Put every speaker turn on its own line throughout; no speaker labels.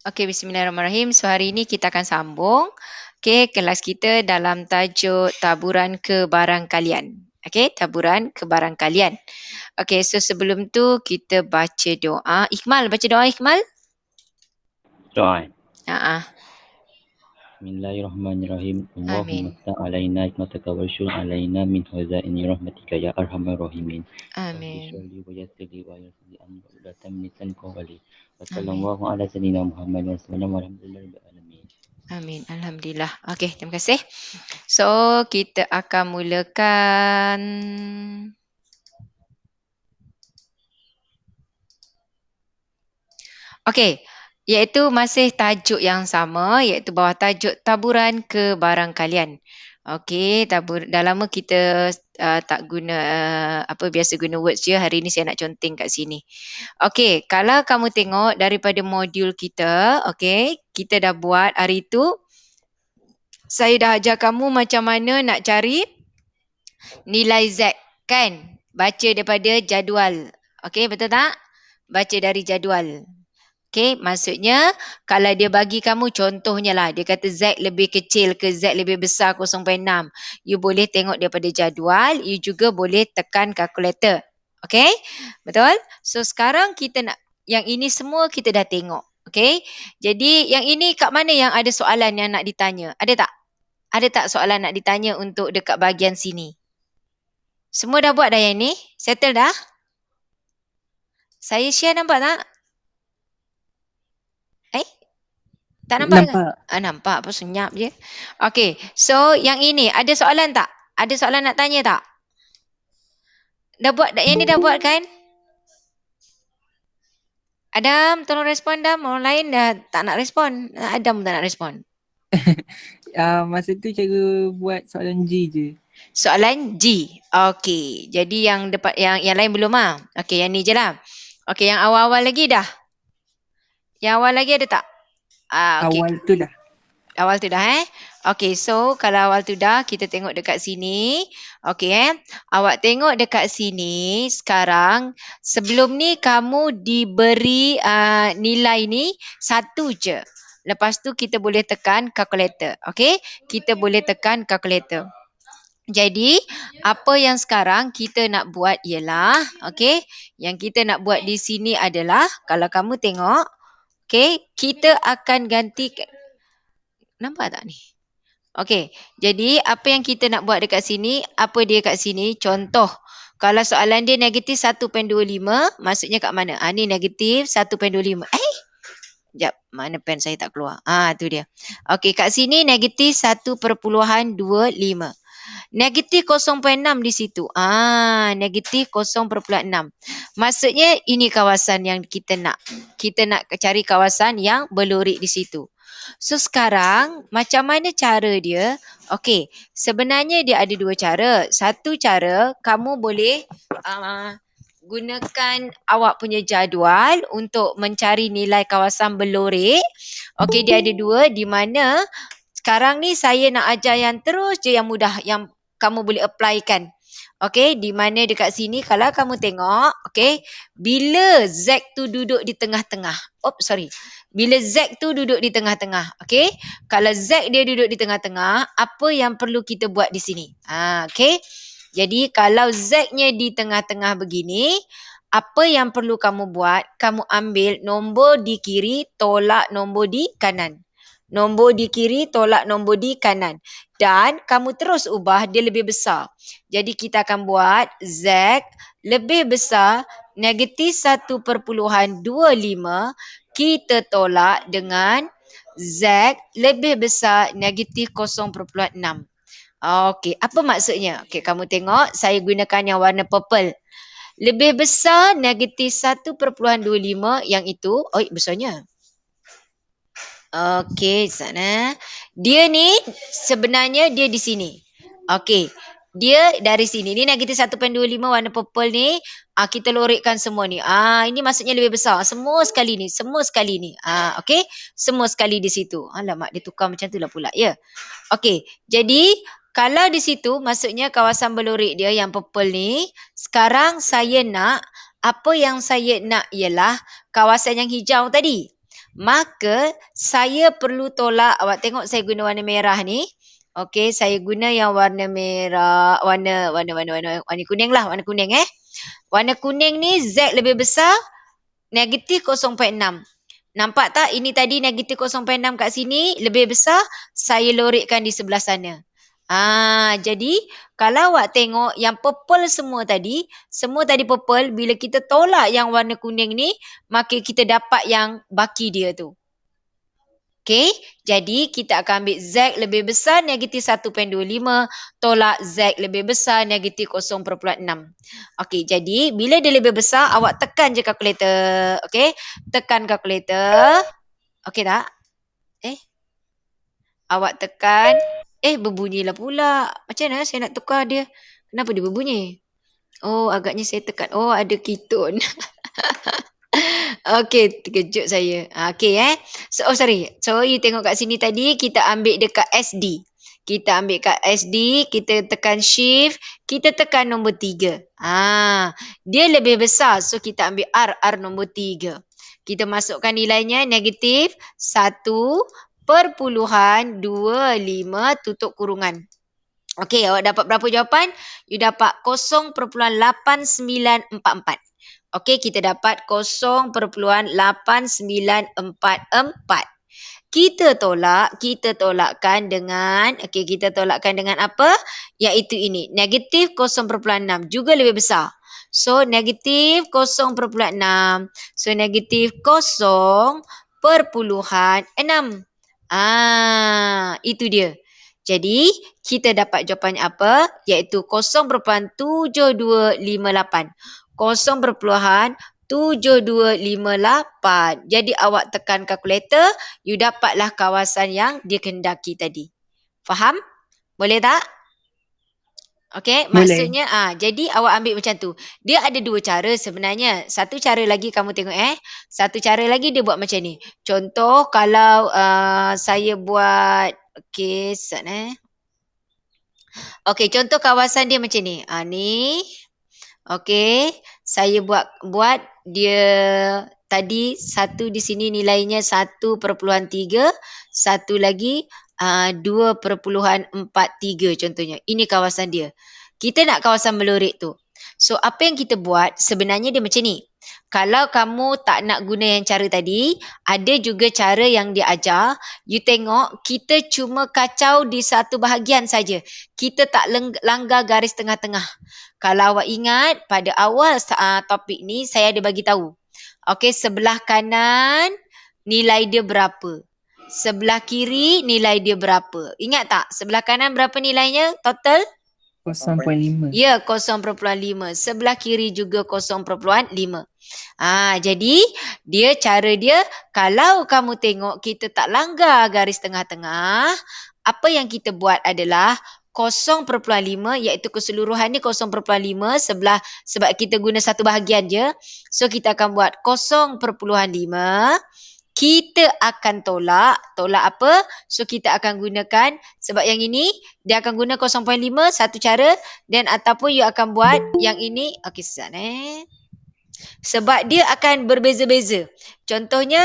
Okey, bismillahirrahmanirrahim. So, hari ini kita akan sambung, kelas kita dalam tajuk taburan kebarangkalian. Okey, taburan kebarangkalian. Okey, so sebelum tu kita baca doa. Iqmal, baca doa Iqmal.
Doa.
Ha.
Bismillahirrahmanirrahim. Allahumma
Amin.
ftah alaina hikmataka wa syur alaina min khazaini rahmatika ya arhamar rahimin. Rabbi
Amin.
sholli wa yassirli wa yassirli amri wa uqdatam min lisani qawli. Wa
Amin.
sallallahu ala sayyidina Muhammad wa sallam walhamdulillahi rabbil alamin.
Amin. Alhamdulillah. Okey, terima kasih. So, kita akan mulakan. Okey, iaitu masih tajuk yang sama, iaitu bawah tajuk taburan kebarangkalian. Okey, dah lama kita tak guna biasa guna words je. Hari ni saya nak conteng kat sini. Okey, kalau kamu tengok daripada modul kita, okey, kita dah buat hari tu. Saya dah ajar kamu macam mana nak cari nilai Z, kan? Baca daripada jadual. Okey, betul tak? Baca dari jadual. Okey, maksudnya kalau dia bagi kamu contohnya lah, dia kata Z lebih kecil ke Z lebih besar 0.6. You boleh tengok daripada jadual, you juga boleh tekan kalkulator. Okey? Betul? So sekarang kita nak, yang ini semua kita dah tengok. Okey? Jadi yang ini kat mana yang ada soalan yang nak ditanya? Ada tak? Ada tak soalan nak ditanya untuk dekat bahagian sini? Semua dah buat dah yang ni? Settle dah? Saya share nampak tak? Tak nampak ke?
Nampak.
Nampak. Apa senyap je. Okey. So, yang ini ada soalan tak? Ada soalan nak tanya tak? Dah buat, yang ni dah buat kan? Adam, tolong respon Adam. Orang lain dah tak nak respon. Adam tak nak respon.
Masa tu cara buat soalan G je.
Soalan G. Okey. Jadi yang depan, yang lain belum ah. Okey, yang ni je lah. Okey, yang awal-awal lagi dah. Yang awal lagi ada tak? Okey.
Awal tu dah.
Awal tu dah Okey, so kalau awal tu dah, kita tengok dekat sini. Okey Awak tengok dekat sini sekarang. Sebelum ni kamu diberi nilai ni satu je. Lepas tu kita boleh tekan calculator. Okey, kita boleh tekan calculator. Jadi, apa yang sekarang kita nak buat ialah, okey, yang kita nak buat di sini adalah, kalau kamu tengok, okey, kita akan ganti. Nampak tak ni? Okey, jadi apa yang kita nak buat dekat sini, apa dia kat sini, contoh. Kalau soalan dia negatif 1.25, maksudnya kat mana? Ni negatif 1.25. Sekejap, mana pen saya tak keluar. Tu dia. Okey, kat sini negatif 1.25. Negatif 0.6 di situ. Negatif 0.6. Maksudnya ini kawasan yang kita nak. Kita nak cari kawasan yang berlurik di situ. So sekarang macam mana cara dia? Okey, sebenarnya dia ada dua cara. Satu cara, kamu boleh gunakan awak punya jadual untuk mencari nilai kawasan berlurik. Okey, dia ada dua, di mana sekarang ni saya nak ajar yang terus je yang mudah, yang kamu boleh applykan. Okey, di mana dekat sini kalau kamu tengok, okey, bila Z tu duduk di tengah-tengah. Bila Z tu duduk di tengah-tengah, okey? Kalau Z dia duduk di tengah-tengah, apa yang perlu kita buat di sini? Okey. Jadi kalau Z-nya di tengah-tengah begini, apa yang perlu kamu buat? Kamu ambil nombor di kiri, tolak nombor di kanan. Nombor di kiri, tolak nombor di kanan. Dan kamu terus ubah, dia lebih besar. Jadi kita akan buat Z lebih besar negatif 1.25, kita tolak dengan Z lebih besar negatif 0.6. Okey, apa maksudnya? Okey, kamu tengok saya gunakan yang warna purple. Lebih besar negatif 1.25 yang itu. Besarnya. Okey, sana. Dia ni sebenarnya dia di sini. Okey. Dia dari sini. Ni negatif 1.25 warna purple ni. Kita lorikkan semua ni. Ini maksudnya lebih besar. Semua sekali ni. Semua sekali ni. Okey. Semua sekali di situ. Alamak, dia tukar macam tu lah pula. Ya. Okey. Jadi, kalau di situ maksudnya kawasan berlorik dia yang purple ni. Sekarang saya nak, apa yang saya nak ialah kawasan yang hijau tadi. maka saya perlu tolak. Awak tengok saya guna warna merah ni. Okey, saya guna yang warna merah, warna kuning lah, warna kuning Warna kuning ni Z lebih besar, negatif 0.6. Nampak tak ini tadi negatif 0.6 kat sini, lebih besar, saya lorikkan di sebelah sana. Jadi kalau awak tengok yang purple semua tadi purple, bila kita tolak yang warna kuning ni, maka kita dapat yang baki dia tu. Okey, jadi kita akan ambil Z lebih besar negatif 1.25 tolak Z lebih besar negatif 0.6. Okey, jadi bila dia lebih besar, awak tekan je kalkulator. Okey, tekan kalkulator. Okey tak? Awak tekan. Berbunyilah pula. Macam mana saya nak tukar dia? Kenapa dia berbunyi? Oh, agaknya saya tekan. Oh, ada ketone. Okey, terkejut saya. Okey sorry. So, you tengok kat sini tadi, kita ambil dekat SD. Kita ambil kat SD, kita tekan shift, kita tekan nombor 3. Dia lebih besar. So, kita ambil R nombor 3. Kita masukkan nilainya negatif 1.25 tutup kurungan. Okey, awak dapat berapa jawapan? You dapat 0.8944. Okey, kita dapat 0.8944. Kita tolakkan dengan, kita tolakkan dengan apa? Iaitu ini, negatif 0.6, juga lebih besar. So, negatif 0.6. So, negatif 0.6. Itu dia. Jadi, kita dapat jawapannya apa? Iaitu 0.7258. 0.7258. Jadi awak tekan kalkulator, you dapatlah kawasan yang dikehendaki tadi. Faham? Boleh tak? Okey,
Boleh.
maksudnya jadi awak ambil macam tu. Dia ada dua cara sebenarnya. Satu cara lagi kamu tengok Satu cara lagi dia buat macam ni. Contoh kalau saya buat okey, contoh kawasan dia macam ni. Ni. Okey, saya buat dia tadi satu di sini nilainya 1.3, satu lagi 2.43 contohnya. Ini kawasan dia. Kita nak kawasan melorik tu. So, apa yang kita buat sebenarnya dia macam ni. Kalau kamu tak nak guna yang cara tadi, ada juga cara yang dia ajar. You tengok, kita cuma kacau di satu bahagian saja. Kita tak langgar garis tengah-tengah. Kalau awak ingat, pada awal topik ni, saya ada bagi tahu. Okey, sebelah kanan, nilai dia berapa? Sebelah kiri, nilai dia berapa? Ingat tak? Sebelah kanan berapa nilainya total?
0.5.
Ya, 0.5. Sebelah kiri juga 0.5. Jadi, cara dia, kalau kamu tengok kita tak langgar garis tengah-tengah, apa yang kita buat adalah 0.5, iaitu keseluruhan ni 0.5 sebab kita guna satu bahagian je. So, kita akan buat 0.5. Kita akan tolak apa? So, kita akan gunakan, sebab yang ini, dia akan guna 0.5, satu cara, dan ataupun you akan buat yang ini, okey, sekejap sebab dia akan berbeza-beza. Contohnya,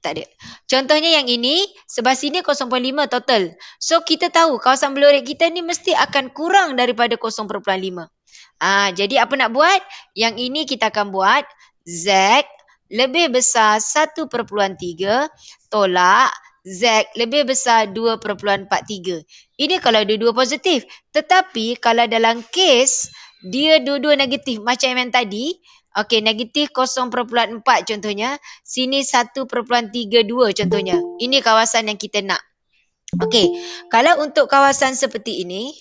tak ada. Contohnya yang ini, sebelah sini 0.5 total. So, kita tahu kawasan melorik kita ni mesti akan kurang daripada 0.5. Jadi apa nak buat? Yang ini kita akan buat Z lebih besar 1.3 tolak Z lebih besar 2.43. Ini kalau dua-dua positif. Tetapi kalau dalam kes dia dua-dua negatif macam yang tadi, okey, negatif 0.4 contohnya, sini 1.32 contohnya. Ini kawasan yang kita nak. Okey, kalau untuk kawasan seperti ini,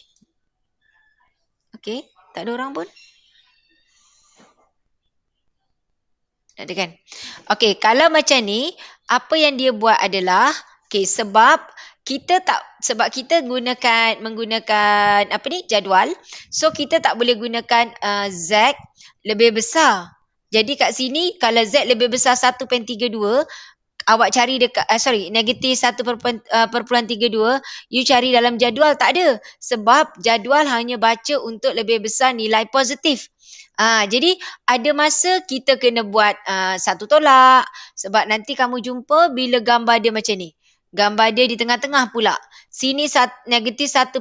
okey, tak ada orang pun. Ada kan? Okey, kalau macam ni, apa yang dia buat adalah, sebab kita menggunakan jadual, so kita tak boleh gunakan Z lebih besar. Jadi kat sini kalau Z lebih besar 1.32, awak cari dekat negatif 1.32, you cari dalam jadual tak ada, sebab jadual hanya baca untuk lebih besar nilai positif. Jadi ada masa kita kena buat satu tolak, sebab nanti kamu jumpa bila gambar dia macam ni. Gambar dia di tengah-tengah pula. Sini negatif 1.3,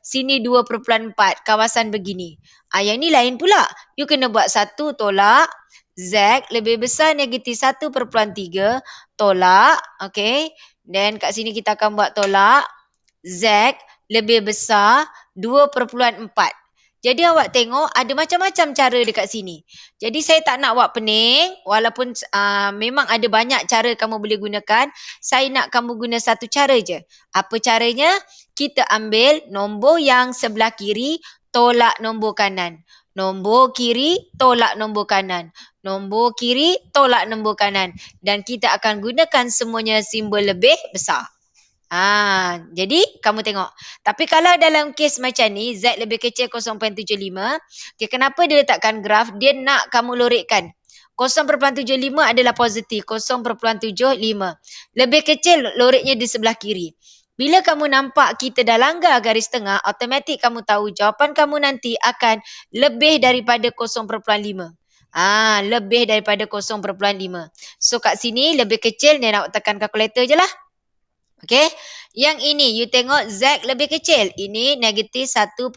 sini 2.4, kawasan begini. Yang ni lain pula. You kena buat satu tolak, Z lebih besar negatif 1.3, tolak, okay. Dan kat sini kita akan buat tolak, Z lebih besar 2.4. Jadi awak tengok ada macam-macam cara dekat sini. Jadi saya tak nak buat pening, walaupun memang ada banyak cara kamu boleh gunakan. Saya nak kamu guna satu cara je. Apa caranya? Kita ambil nombor yang sebelah kiri, tolak nombor kanan. Nombor kiri, tolak nombor kanan. Nombor kiri, tolak nombor kanan. Dan kita akan gunakan semuanya simbol lebih besar. Jadi kamu tengok. Tapi kalau dalam kes macam ni, Z lebih kecil 0.75, okay, kenapa dia letakkan graf? Dia nak kamu lorikkan. 0.75 adalah positif, 0.75. Lebih kecil loriknya di sebelah kiri. Bila kamu nampak kita dah langgar garis tengah, automatik kamu tahu jawapan kamu nanti akan lebih daripada 0.5. Lebih daripada 0.5. So kat sini lebih kecil, dia nak tekan kalkulator je lah. Okay. Yang ini you tengok Z lebih kecil. Ini negatif 1.22.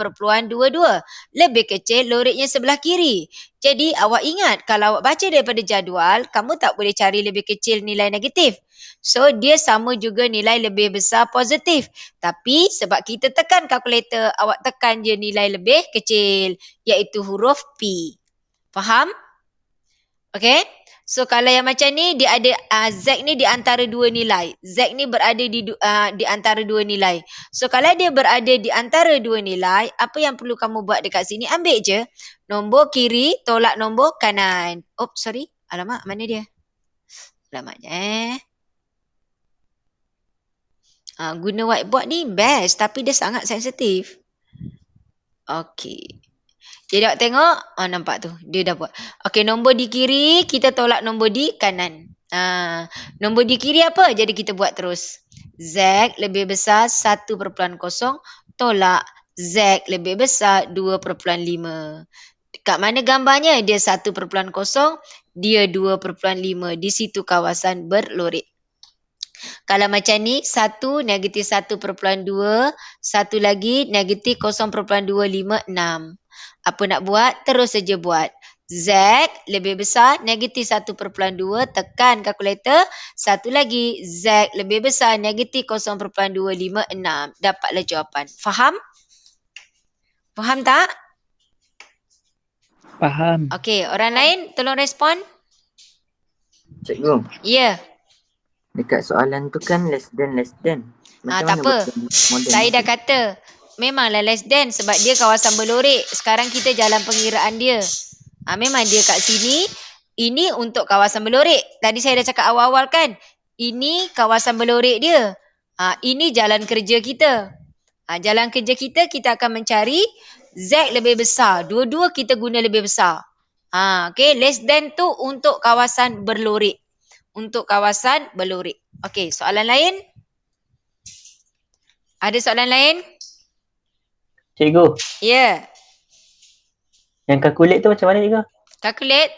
Lebih kecil loriknya sebelah kiri. Jadi awak ingat kalau awak baca daripada jadual, kamu tak boleh cari lebih kecil nilai negatif. So dia sama juga nilai lebih besar positif. Tapi sebab kita tekan kalkulator, awak tekan je nilai lebih kecil, iaitu huruf P. Faham? Okay. So kalau yang macam ni, dia ada Z ni di antara dua nilai. Z ni berada di antara dua nilai. So kalau dia berada di antara dua nilai, apa yang perlu kamu buat dekat sini? Ambil je nombor kiri, tolak nombor kanan. Sorry. Alamak, mana dia? Alamaknya. Guna whiteboard ni best, tapi dia sangat sensitif. Okay. Jadi awak tengok, nampak tu, dia dah buat. Okey, nombor di kiri, kita tolak nombor di kanan. Nombor di kiri apa? Jadi kita buat terus. Z lebih besar 1.0, tolak Z lebih besar 2.5. Kat mana gambarnya? Dia 1.0, dia 2.5. Di situ kawasan berlorik. Kalau macam ni, satu negatif 1.2, satu lagi negatif 0.256. Apa nak buat? Terus saja buat. Z lebih besar negatif 1.2, tekan kalkulator. Satu lagi, Z lebih besar negatif 0.256. Dapatlah jawapan. Faham? Faham tak?
Faham.
Okey, orang lain tolong respon.
Cikgu.
Ya.
Dekat soalan tu kan less than. Macam
Tak
mana
apa.
model
Saya dah
tu?
kata memanglah less than sebab dia kawasan berlorik. Sekarang kita jalan pengiraan dia. Memang dia kat sini. Ini untuk kawasan berlorik. Tadi saya dah cakap awal-awal kan. Ini kawasan berlorik dia. Ini jalan kerja kita. Jalan kerja kita akan mencari Z lebih besar. Dua-dua kita guna lebih besar. Okay. Less than tu untuk kawasan berlorik. Untuk kawasan berlorik. Okay. Soalan lain? Ada soalan lain?
Cikgu,
Ya.
yang calculate tu macam mana cikgu?
Calculate?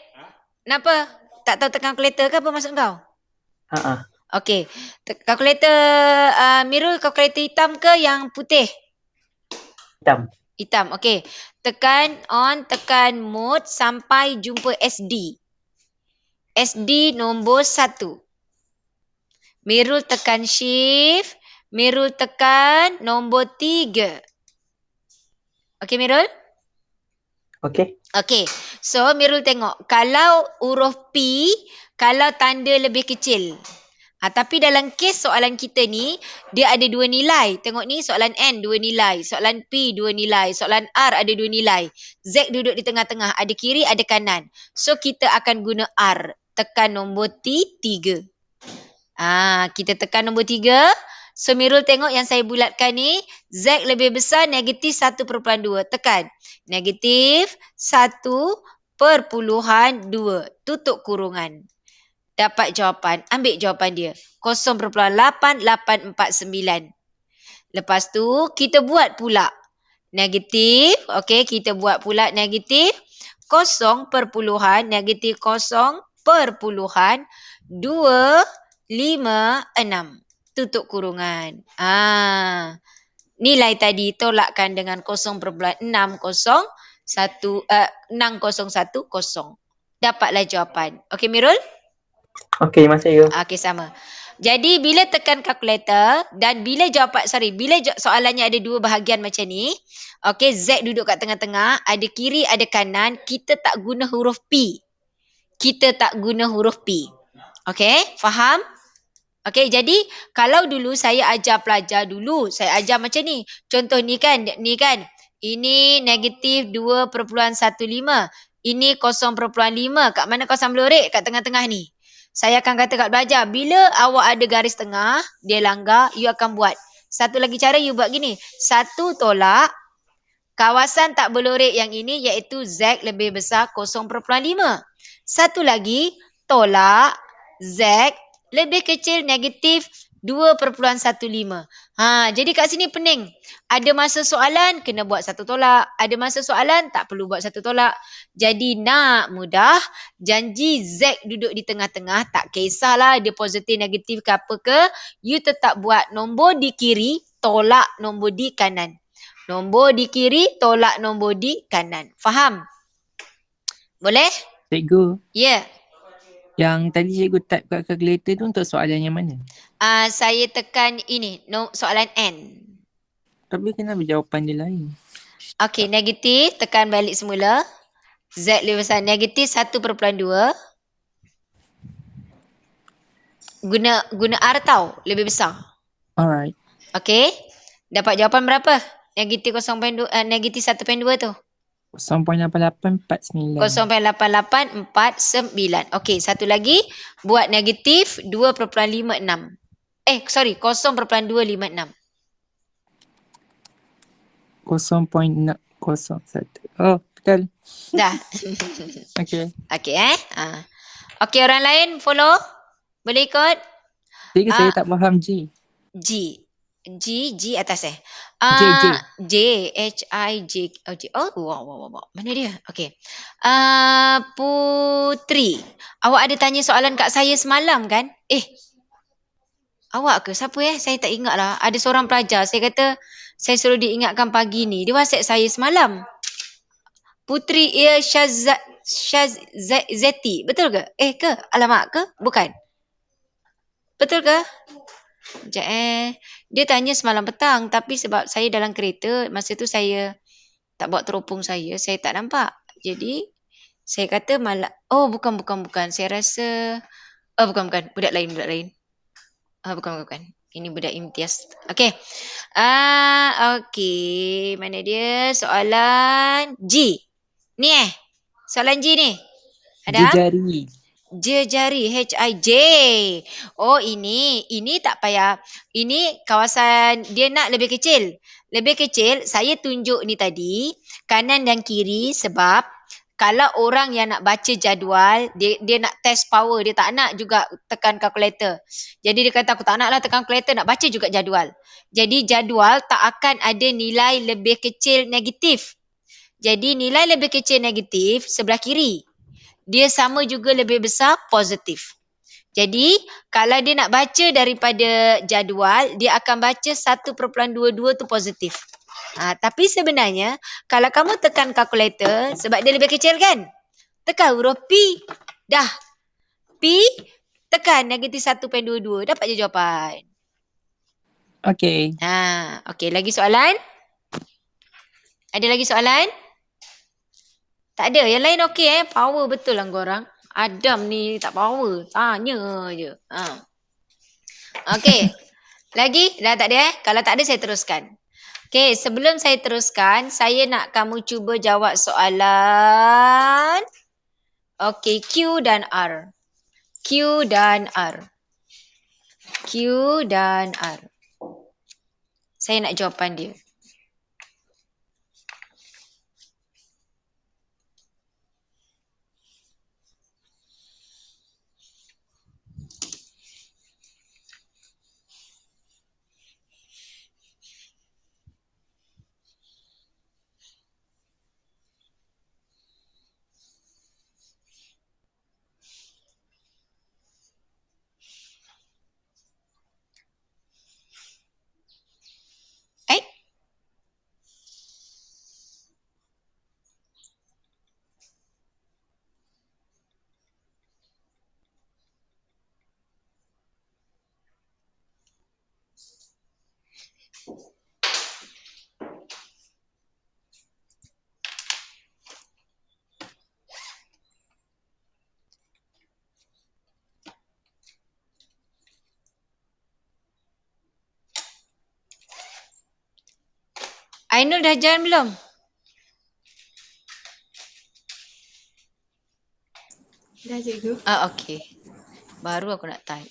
Kenapa? Tak tahu tekan kalkulator ke apa maksud kau? Okey. Kalkulator Mirul, kalkulator hitam ke yang putih?
Hitam.
Hitam. Okey. Tekan on, tekan mode sampai jumpa SD. SD nombor 1. Mirul tekan shift. Mirul tekan nombor 3. Okey Mirul?
Okey.
Okey. So Mirul tengok. Kalau huruf P, kalau tanda lebih kecil. Tapi dalam kes soalan kita ni, dia ada dua nilai. Tengok ni soalan N, dua nilai. Soalan P, dua nilai. Soalan R ada dua nilai. Z duduk di tengah-tengah. Ada kiri, ada kanan. So kita akan guna R. Tekan nombor T3. Kita tekan nombor 3. So Mirul tengok yang saya bulatkan ni, Z lebih besar negatif 1.2. Tekan. Negatif 1.2. Tutup kurungan. dapat jawapan. Ambil jawapan dia. 0.8849. Lepas tu, kita buat pula negatif. Okey, kita buat pula negatif 0.256. Tutup kurungan. Nilai tadi tolakkan dengan 0.6010. Dapatlah jawapan. Okey, Mirul?
Okey, masih you.
Okey, sama. Jadi, bila tekan kalkulator dan bila soalannya ada dua bahagian macam ni, okey, Z duduk kat tengah-tengah, ada kiri, ada kanan, kita tak guna huruf P. Okey, faham? Okey, jadi kalau dulu saya ajar pelajar saya ajar macam ni. Contoh ni kan. Ini negatif 2.15. Ini 0.5. Kat mana kawasan blorek? Kat tengah-tengah ni. Saya akan kata kat pelajar, bila awak ada garis tengah, dia langgar, you akan buat. Satu lagi cara, you buat gini. Satu, tolak kawasan tak berlorek yang ini, iaitu Z lebih besar 0.5. Satu lagi, tolak Z lebih kecil negatif 2.15. Jadi kat sini pening. Ada masa soalan, kena buat satu tolak. Ada masa soalan, tak perlu buat satu tolak. Jadi nak mudah, janji Z duduk di tengah-tengah, tak kisahlah dia positif, negatif ke apa ke, you tetap buat nombor di kiri, tolak nombor di kanan. Nombor di kiri, tolak nombor di kanan. Faham? Boleh?
Cikgu,
Ya.
yang tadi cikgu type kat kalkulator tu untuk soalan yang mana?
Saya tekan ini, soalan N.
Tapi kenapa jawapan dia lain?
Okey, negatif, tekan balik semula. Z lebih besar negatif 1.2. Guna R tau, lebih besar.
Alright.
Okey. Dapat jawapan berapa? Negatif 0.2, negatif 1.2 tu.
0.8849.
0.8849. Okey, satu lagi. Buat negatif 2.56. 0.256.
0.601. Oh, betul.
Dah.
Okay.
Okey Okey, orang lain follow? Boleh ikut?
Cikgu, saya tak faham G.
G atas
J.
J, H-I-J. Oh, wow. Mana dia? Okey. Putri. Awak ada tanya soalan kat saya semalam kan? Awak ke? Siapa Saya tak ingat lah. Ada seorang pelajar. Saya kata, saya suruh diingatkan pagi ni. Dia WhatsApp saya semalam. Putri Zeti. Betul ke? Ke? Alamak ke? Bukan. Betul ke? Sekejap Dia tanya semalam petang. Tapi sebab saya dalam kereta, masa tu saya tak bawa teropong saya tak nampak. Jadi, saya kata malah, bukan. Saya rasa, bukan. Budak lain. Bukan. Ini budak imtiaz. Okey. Okey. Mana dia? Soalan G. Ni soalan G ni. Ada?
Jejari.
Jejari, H-I-J. Oh, ini tak payah. Ini kawasan dia nak lebih kecil. Lebih kecil, saya tunjuk ni tadi, kanan dan kiri sebab kalau orang yang nak baca jadual, dia nak test power, dia tak nak juga tekan kalkulator. Jadi dia kata, aku tak naklah tekan kalkulator, nak baca juga jadual. Jadi jadual tak akan ada nilai lebih kecil negatif. Jadi nilai lebih kecil negatif sebelah kiri. Dia sama juga lebih besar positif. Jadi, kalau dia nak baca daripada jadual, dia akan baca 1.22 tu positif. Tapi sebenarnya, kalau kamu tekan kalkulator, sebab dia lebih kecil kan? Tekan huruf P. Dah. P, tekan negatif 1.22. Dapat je jawapan.
Okay.
Okey, lagi soalan? Ada lagi soalan? Tak ada. Yang lain okey Power betul lah korang. Adam ni tak power. Tanya je. Okey. Lagi? Dah tak ada Kalau tak ada saya teruskan. Okey, sebelum saya teruskan, saya nak kamu cuba jawab soalan. Okey, Q dan R. Q dan R. Saya nak jawapan dia. Ainul dah join belum?
Dah cikgu.
Okey. Baru aku nak type.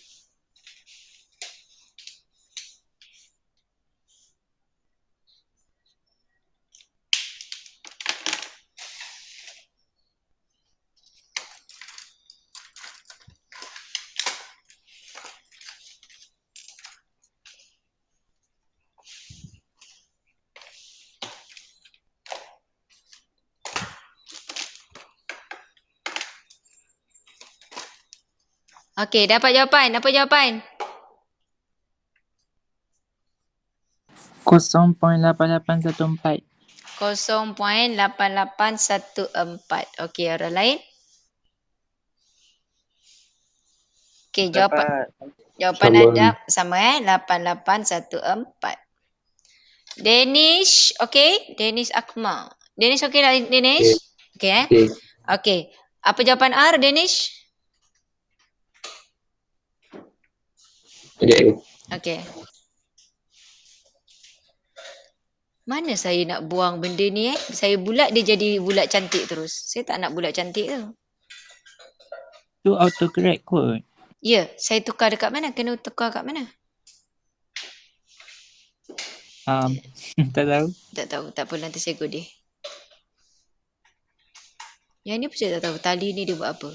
Okey, dapat jawapan. Apa jawapan?
0.8814.
0.8814. Okey, orang lain? Okey, jawapan anda sama 8814. Danish, okey? Danish Akmal. Danish okey tak Danish? Okey Okey. Apa jawapan R Danish? Okey. Mana saya nak buang benda ni Saya bulat dia jadi bulat cantik terus. Saya tak nak bulat cantik tu.
Tu autocorrect kot.
Ya, saya tukar dekat mana? Kena tukar kat mana?
Tak tahu.
Tak tahu. Tak apa nanti saya godeh. Yang ni pun saya tak tahu. Tali ni dia buat apa.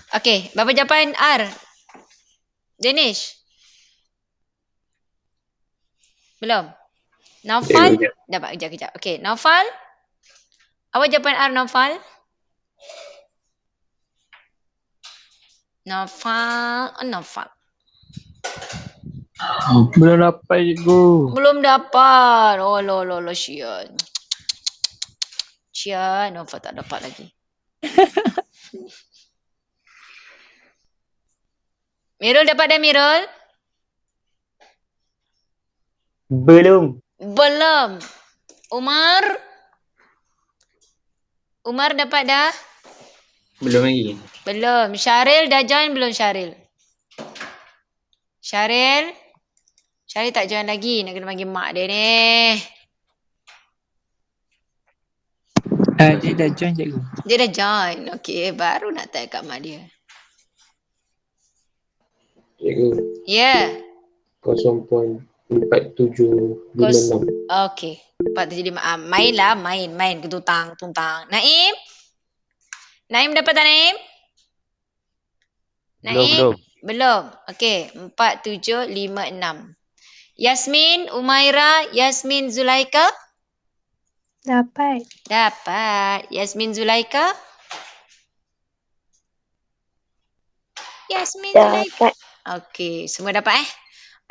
Okey, berapa jawapan R? Danish? Belum? Naufal? Dapat kejap. Okey, Naufal? Apa jawapan R Naufal? Naufal.
Belum dapat cikgu.
Belum dapat. Oh, lo, Syian. Naufal tak dapat lagi. Mirul dapat dah Mirul?
Belum.
Umar dapat dah?
Belum lagi.
Belum. Syaril dah join belum Syaril? Syaril tak join lagi. Nak kena panggil mak dia ni.
Dia dah join cikgu.
Dia dah join. Okey, baru nak tanya kat mak dia.
Cikgu,
Ya.
0.4756.
Okey. 475. Mainlah, main. Tuntang. Naim dapat tak Naim? Belum. Okey, 4756. Yasmin, Umaira, Yasmin Zulaika?
Dapat.
Yasmin Zulaika?
Dapat.
Okey, semua dapat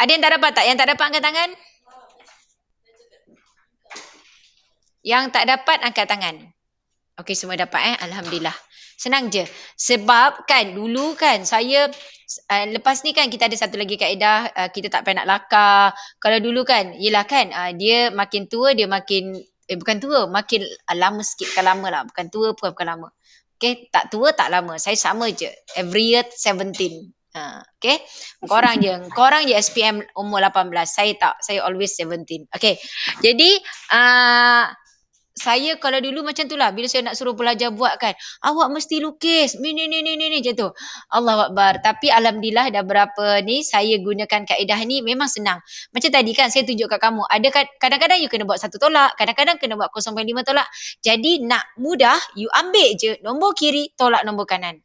Ada yang tak dapat tak? Yang tak dapat angkat tangan? Yang tak dapat angkat tangan. Okey, semua dapat Alhamdulillah. Senang je. Sebab kan dulu kan saya lepas ni kan kita ada satu lagi kaedah, kita tak payah nak lakar. Kalau dulu kan, yelah kan dia makin tua dia makin bukan tua, makin lama sikit. Bukan lama lah. Bukan tua bukan lama. Okay, tak tua tak lama. Saya sama je. Every year 17. Okay. Korang je SPM umur 18. Saya tak. Saya always 17. Okay. Jadi saya kalau dulu macam tu lah. Bila saya nak suruh pelajar buat kan. Awak mesti lukis. Ni macam tu. Allahu Akbar. Tapi Alhamdulillah dah berapa ni saya gunakan kaedah ni memang senang. Macam tadi kan saya tunjuk kat kamu. Ada kadang-kadang you kena buat 1 tolak. Kadang-kadang kena buat 0.5 tolak. Jadi nak mudah you ambil je nombor kiri tolak nombor kanan.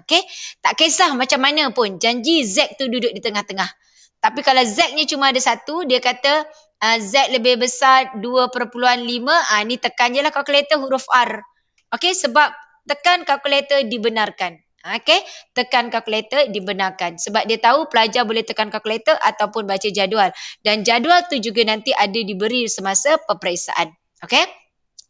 Okay. Tak kisah macam mana pun. Janji Z tu duduk di tengah-tengah. Tapi kalau Z-nya cuma ada 1, dia kata Z lebih besar 2/5, ni tekan je lah kalkulator huruf R. Okey, sebab tekan kalkulator dibenarkan. Okey, tekan kalkulator dibenarkan. Sebab dia tahu pelajar boleh tekan kalkulator ataupun baca jadual. Dan jadual tu juga nanti ada diberi semasa peperiksaan. Okey?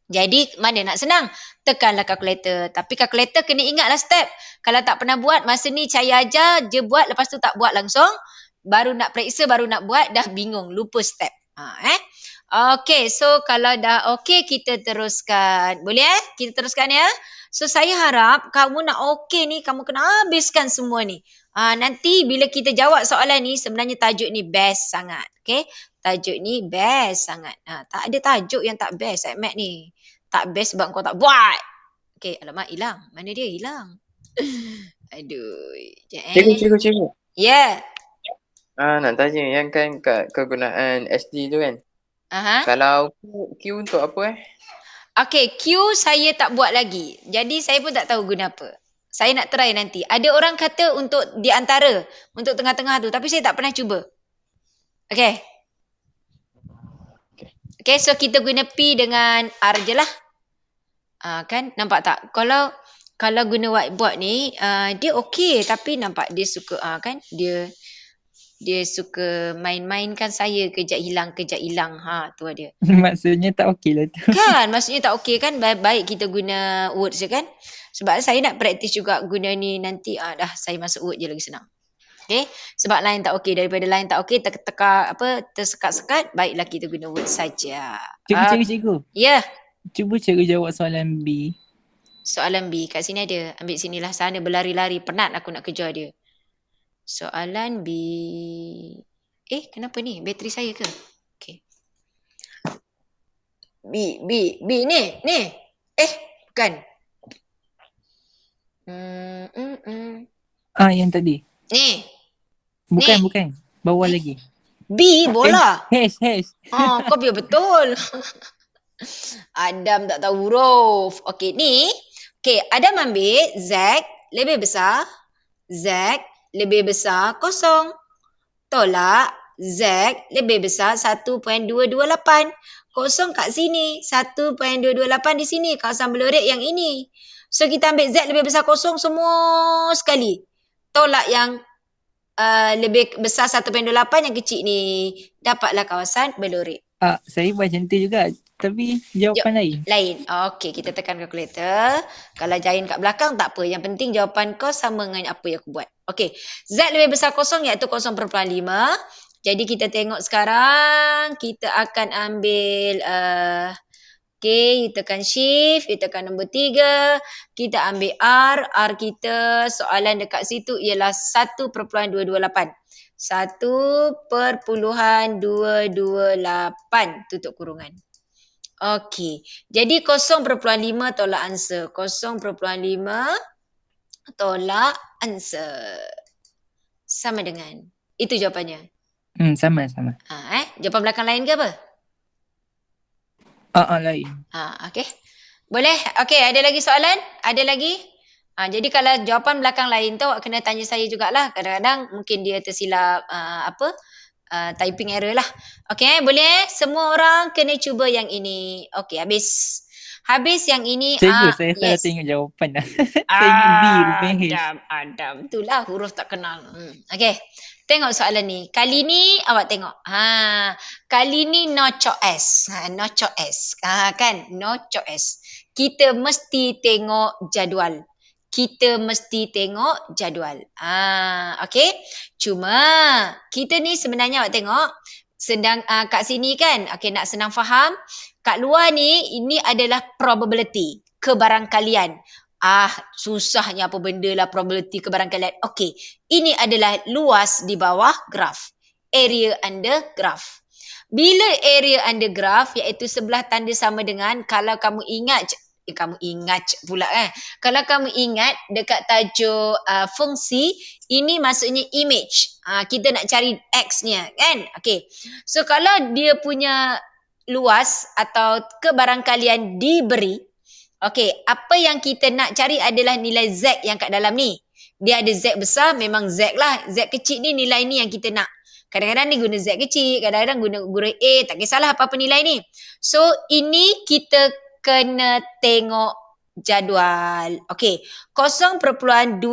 Jadi mana nak senang? Tekanlah kalkulator. Tapi kalkulator kena ingatlah step. Kalau tak pernah buat, masa ni saya ajar, je buat, lepas tu tak buat langsung. Baru nak periksa, baru nak buat, dah bingung, lupa step. Okey, so kalau dah okey, kita teruskan. Boleh Kita teruskan ya. So saya harap kamu nak okey ni, kamu kena habiskan semua ni. Nanti bila kita jawab soalan ni, sebenarnya tajuk ni best sangat. Okey, Tajuk ni best sangat. Tak ada tajuk yang tak best, Mat ni. Tak best sebab kau tak buat. Okay, alamak, hilang. Mana dia? Hilang. Aduh.
Cikgu.
Ya.
Nak tanya yang kan kat kegunaan SD tu kan.
Aha.
Kalau Q untuk apa
Okay, Q saya tak buat lagi. Jadi saya pun tak tahu guna apa. Saya nak try nanti. Ada orang kata untuk di antara, untuk tengah-tengah tu. Tapi saya tak pernah cuba. Okay. Okay, so kita guna P dengan R je lah. Kan, nampak tak? Kalau guna whiteboard ni, dia okay. Tapi nampak dia suka, kan? Dia suka main-mainkan saya. Kejap hilang. Tu dia.
Maksudnya tak okey lah tu.
Kan, maksudnya tak okey kan. Baik kita guna words je kan. Sebab saya nak praktis juga guna ni nanti. Dah saya masuk word je lagi senang. Okay. Sebab line tak okey. Daripada line tak okey, tersekat-sekat, baiklah kita guna word saja.
Cikgu.
Ya.
Cuba cikgu jawab soalan B.
Soalan B kat sini ada. Ambil sinilah, sana berlari-lari. Penat aku nak kejar dia. Soalan B. Kenapa ni? Bateri saya ke? Okay. B ni. Bukan.
Yang tadi.
Ni.
Bukan. Bawah lagi.
B, bola.
H.
Kau biar betul. Adam tak tahu huruf. Okey, ni. Okey, Adam ambil Z lebih besar. Z lebih besar 0. Tolak Z lebih besar 1.228. 0 kat sini. 1.228 di sini. Kawasan belurit yang ini. So, kita ambil Z lebih besar 0 semua sekali. Tolak yang lebih besar 1.28 yang kecil ni. Dapatlah kawasan belurit.
Saya buat macam tu juga. Tapi jawapan lain.
Okey, kita tekan kalkulator. Kalau giant kat belakang tak apa. Yang penting jawapan kau sama dengan apa yang aku buat. Okey. Z lebih besar 0 iaitu 0.5. Jadi kita tengok sekarang. Kita akan ambil... you tekan shift. You tekan nombor 3. Kita ambil R. R kita soalan dekat situ ialah 1.228. 1.228 tutup kurungan. Okey. Jadi 0.5 tolak answer. 0.5 tolak answer. Sama dengan. Itu jawapannya.
Sama.
Jawapan belakang lain ke apa?
Lain.
Okey. Boleh? Okey, ada lagi soalan? Ada lagi? Jadi kalau jawapan belakang lain tu awak kena tanya saya jugalah. Kadang-kadang mungkin dia tersilap typing error lah. Okey, boleh? Semua orang kena cuba yang ini. Okey, habis. Habis yang ini.
Cikgu, saya salah tengok jawapan dah. Saya ingat B rupanya H.
Adam. Itulah huruf tak kenal. Okey. Tengok soalan ni. Kali ni awak tengok. Kali ni no choice. No choice. Kan? No choice. Kita mesti tengok jadual. Okey. Cuma kita ni sebenarnya awak tengok sedang kat sini kan. Okey, nak senang faham. Kat luar ni ini adalah probability, kebarangkalian. Susahnya apa benda lah probability kebarangkalian. Okey, ini adalah luas di bawah graf. Area under graph. Bila area under graph iaitu sebelah tanda sama dengan kalau kamu ingat kalau kamu ingat dekat tajuk fungsi, ini maksudnya image. Kita nak cari X-nya kan? Okey. So kalau dia punya luas atau kebarangkalian diberi, okey, apa yang kita nak cari adalah nilai Z yang kat dalam ni. Dia ada Z besar, memang Z lah. Z kecil ni nilai ni yang kita nak. Kadang-kadang ni guna Z kecil, kadang-kadang guna A, tak kisahlah apa-apa nilai ni. So, ini kita kena tengok jadual. Okey, 0.2327.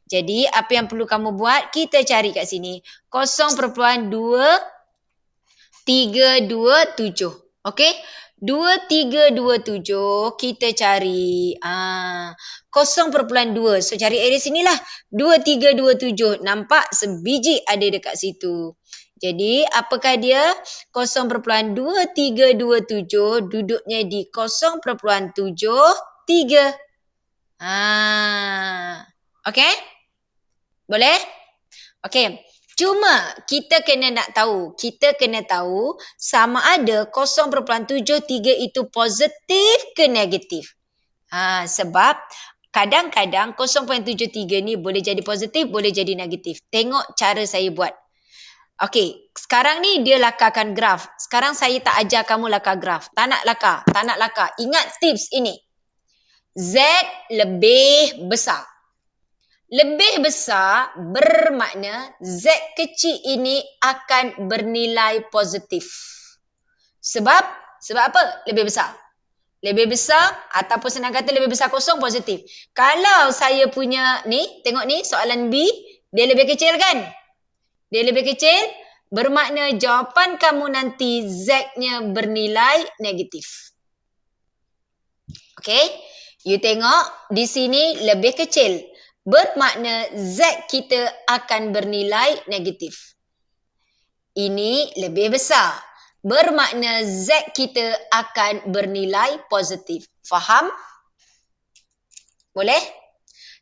Jadi, apa yang perlu kamu buat? Kita cari kat sini. 0.2327. Okey? 2327 kita cari 0.2. So cari area sinilah. 2327 nampak sebiji ada dekat situ. Jadi apakah dia? 0.2327 duduknya di 0.73. Okey? Boleh? Okey. Cuma kita kena tahu sama ada 0.73 itu positif ke negatif. Sebab kadang-kadang 0.73 ni boleh jadi positif, boleh jadi negatif. Tengok cara saya buat. Okey, sekarang ni dia lakarkan graf. Sekarang saya tak ajar kamu lakar graf. Tak nak lakar. Ingat tips ini. Z lebih besar. Lebih besar bermakna Z kecil ini akan bernilai positif. Sebab apa? Lebih besar. Lebih besar ataupun senang kata lebih besar kosong positif. Kalau saya punya ni, tengok ni soalan B, dia lebih kecil kan? Dia lebih kecil bermakna jawapan kamu nanti Z-nya bernilai negatif. Okey? You tengok di sini lebih kecil. Bermakna Z kita akan bernilai negatif. Ini lebih besar. Bermakna Z kita akan bernilai positif. Faham? Boleh?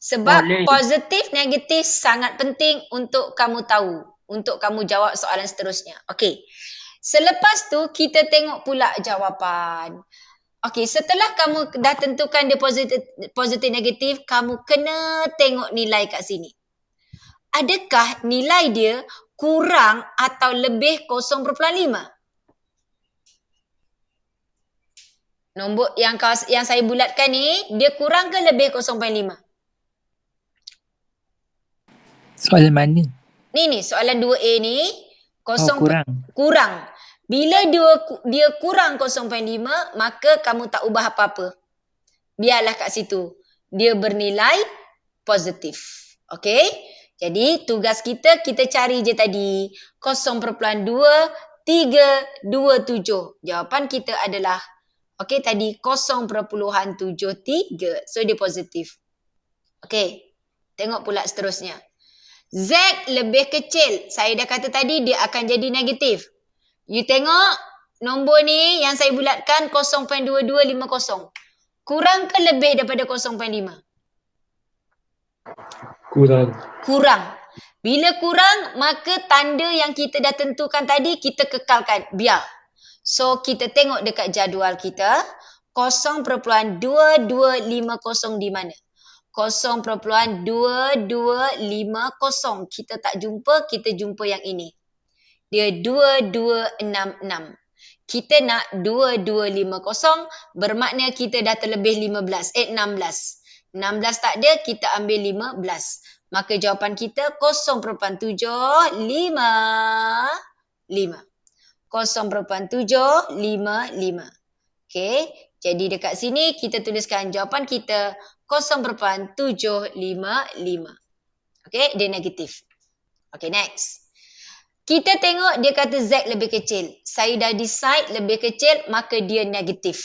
Sebab
Boleh.
positif, negatif sangat penting untuk kamu tahu. Untuk kamu jawab soalan seterusnya. Okey. Selepas tu, kita tengok pula jawapan. Okey, setelah kamu dah tentukan dia positif negatif, kamu kena tengok nilai kat sini. Adakah nilai dia kurang atau lebih 0.5? Nombor yang saya bulatkan ni, dia kurang ke lebih 0.5?
Soalan mana?
Ni soalan 2A ni.
Kurang.
Kurang. Bila dia kurang 0.5, maka kamu tak ubah apa-apa. Biarlah kat situ. Dia bernilai positif. Okey? Jadi tugas kita cari je tadi 0.2327. Jawapan kita adalah tadi 0.73. So dia positif. Okey. Tengok pula seterusnya. Z lebih kecil. Saya dah kata tadi dia akan jadi negatif. You tengok nombor ni yang saya bulatkan 0.2250. Kurang ke lebih daripada 0.5? Kurang. Bila kurang, maka tanda yang kita dah tentukan tadi, kita kekalkan. Biar. So, kita tengok dekat jadual kita. 0.2250 di mana? 0.2250. Kita tak jumpa, kita jumpa yang ini. Dia 2266. Kita nak 2250 bermakna kita dah terlebih 16. 16 tak ada, kita ambil 15. Maka jawapan kita 0.755. 0.755. Okey, jadi dekat sini kita tuliskan jawapan kita 0.755. Okey, dia negatif. Okey, next. Kita tengok dia kata Z lebih kecil. Saya dah decide lebih kecil, maka dia negatif.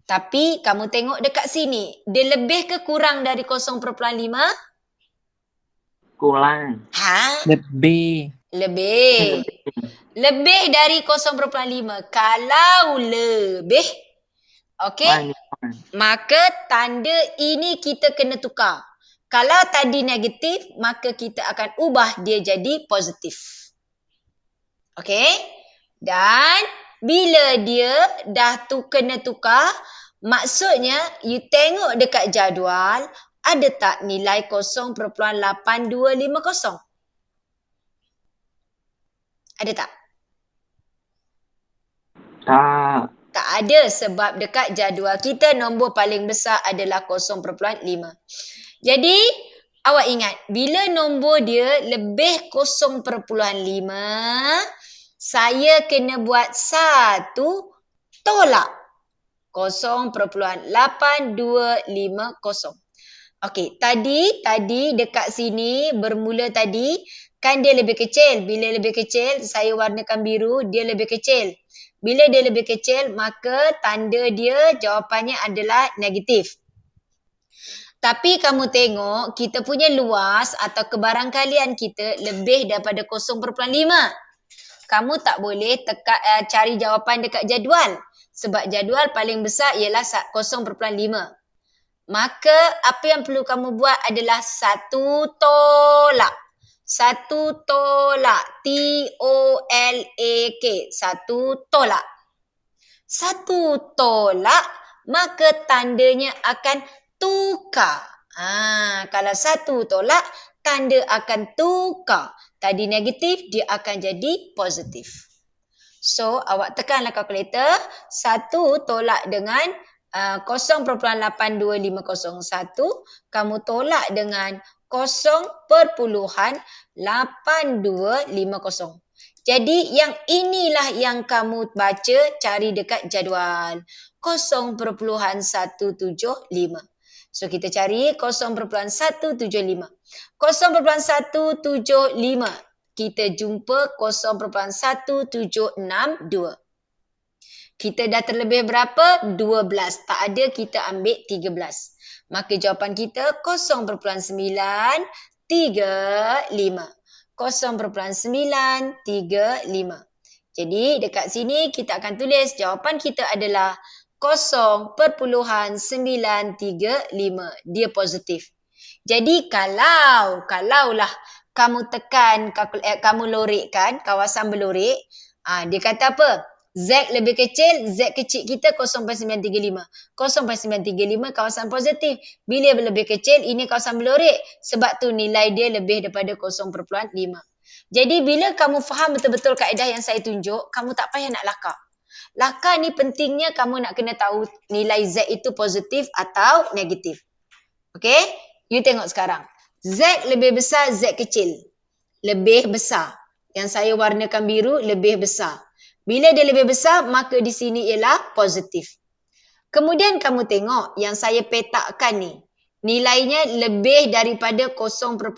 Tapi kamu tengok dekat sini. Dia lebih ke kurang dari 0.5?
Kurang.
Lebih.
Lebih dari 0.5. Kalau lebih, okey, maka tanda ini kita kena tukar. Kalau tadi negatif, maka kita akan ubah dia jadi positif. Okey? Dan bila dia dah kena tukar, maksudnya you tengok dekat jadual, ada tak nilai 0.8250? Ada tak? Tak ada sebab dekat jadual kita nombor paling besar adalah 0.5. Jadi, awak ingat, bila nombor dia lebih 0.5, saya kena buat satu tolak. 0.8250. Okey, tadi dekat sini bermula tadi, kan dia lebih kecil. Bila lebih kecil, saya warnakan biru, dia lebih kecil. Bila dia lebih kecil, maka tanda dia jawapannya adalah negatif. Tapi kamu tengok, kita punya luas atau kebarangkalian kita lebih daripada 0.5. Kamu tak boleh cari jawapan dekat jadual. Sebab jadual paling besar ialah 0.5. Maka apa yang perlu kamu buat adalah satu tolak. Satu tolak. T-O-L-A-K. Satu tolak. Satu tolak, maka tandanya akan tukar. Kalau satu tolak, tanda akan tukar. Tadi negatif, dia akan jadi positif. So, awak tekanlah kalkulator. 1 tolak dengan 0.82501. Kamu tolak dengan 0.8250. Jadi, yang inilah yang kamu baca cari dekat jadual. 0.175. So, kita cari 0.175. 0.175. Kita jumpa 0.1762. Kita dah terlebih berapa? 12. Tak ada, kita ambil 13. Maka jawapan kita 0.935. 0.935. Jadi dekat sini kita akan tulis jawapan kita adalah 0.935. Dia positif. Jadi kalaulah kamu tekan, kamu lorekkan kawasan berlorek, dia kata apa? Z lebih kecil, Z kecil kita 0.935. 0.935 kawasan positif. Bila lebih kecil, ini kawasan berlorek. Sebab tu nilai dia lebih daripada 0.5. Jadi bila kamu faham betul-betul kaedah yang saya tunjuk, kamu tak payah nak lakar. Lakar ni pentingnya kamu nak kena tahu nilai Z itu positif atau negatif. Okay? You tengok sekarang. Z lebih besar, Z kecil. Lebih besar. Yang saya warnakan biru, lebih besar. Bila dia lebih besar, maka di sini ialah positif. Kemudian kamu tengok yang saya petakkan ni. Nilainya lebih daripada 0.5.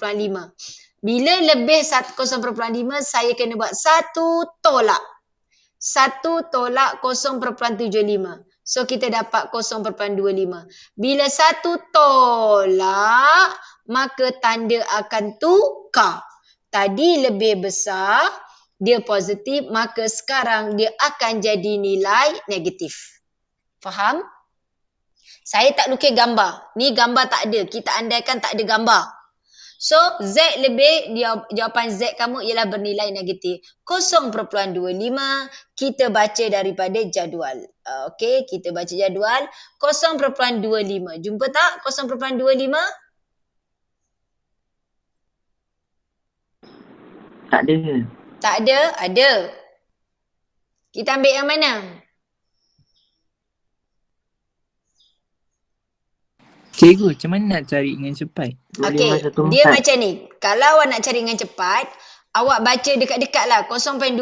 Bila lebih 0.5, saya kena buat satu tolak. 1 tolak 0.75. So, kita dapat 0.25. Bila 1 tolak, maka tanda akan tukar. Tadi lebih besar, dia positif, maka sekarang dia akan jadi nilai negatif. Faham? Saya tak lukis gambar. Ni gambar tak ada. Kita andaikan tak ada gambar. So, Z lebih, jawapan Z kamu ialah bernilai negatif. 0.25, kita baca daripada jadual. Okey, kita baca jadual. 0.25. Jumpa tak 0.25?
Tak ada.
Tak ada? Ada. Kita ambil yang mana?
Cikgu, macam mana nak cari dengan cepat?
Okey,
2514.
dia macam ni. Kalau awak nak cari dengan cepat, awak baca dekat-dekat lah 0.25.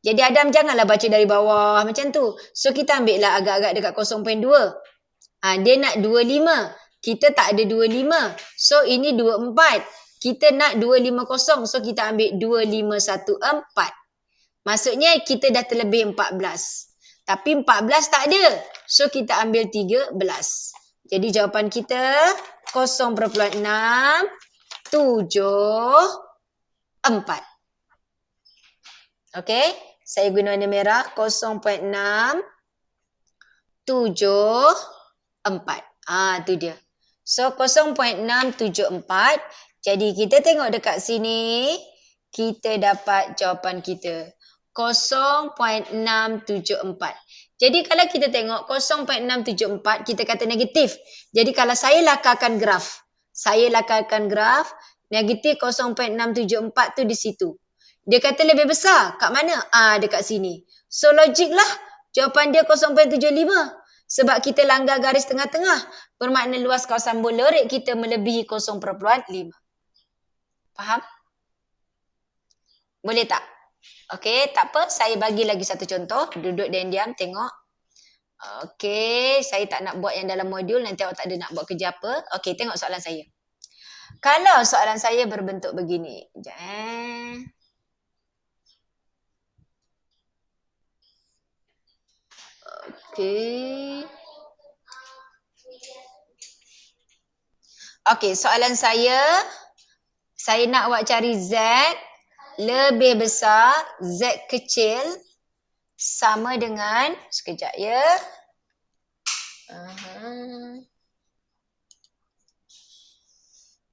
Jadi Adam janganlah baca dari bawah macam tu. So kita ambil lah agak-agak dekat 0.2. Dia nak 25. Kita tak ada 25. So ini 24. Kita nak 250. So kita ambil 2514. Maksudnya kita dah terlebih 14. Tapi 14 tak ada. So kita ambil 13. Jadi jawapan kita 0.674. Okey, saya guna warna merah 0.674. Tu dia. So 0.674. Jadi kita tengok dekat sini, kita dapat jawapan kita 0.674. Jadi kalau kita tengok 0.674, kita kata negatif. Jadi kalau saya lakarkan graf, negatif 0.674 tu di situ. Dia kata lebih besar. Kat mana? Dekat sini. So logik lah. Jawapan dia 0.75. Sebab kita langgar garis tengah-tengah. Bermakna luas kawasan berlorek kita melebihi 0.5. Faham? Boleh tak? Okey, tak apa. Saya bagi lagi satu contoh. Duduk dan diam, tengok. Okey, saya tak nak buat yang dalam modul. Nanti awak tak ada nak buat kerja apa. Okey, tengok soalan saya. Kalau soalan saya berbentuk begini. Sekejap. Okey. Okey, soalan saya nak awak cari Z lebih besar, Z kecil sama dengan, sekejap ya.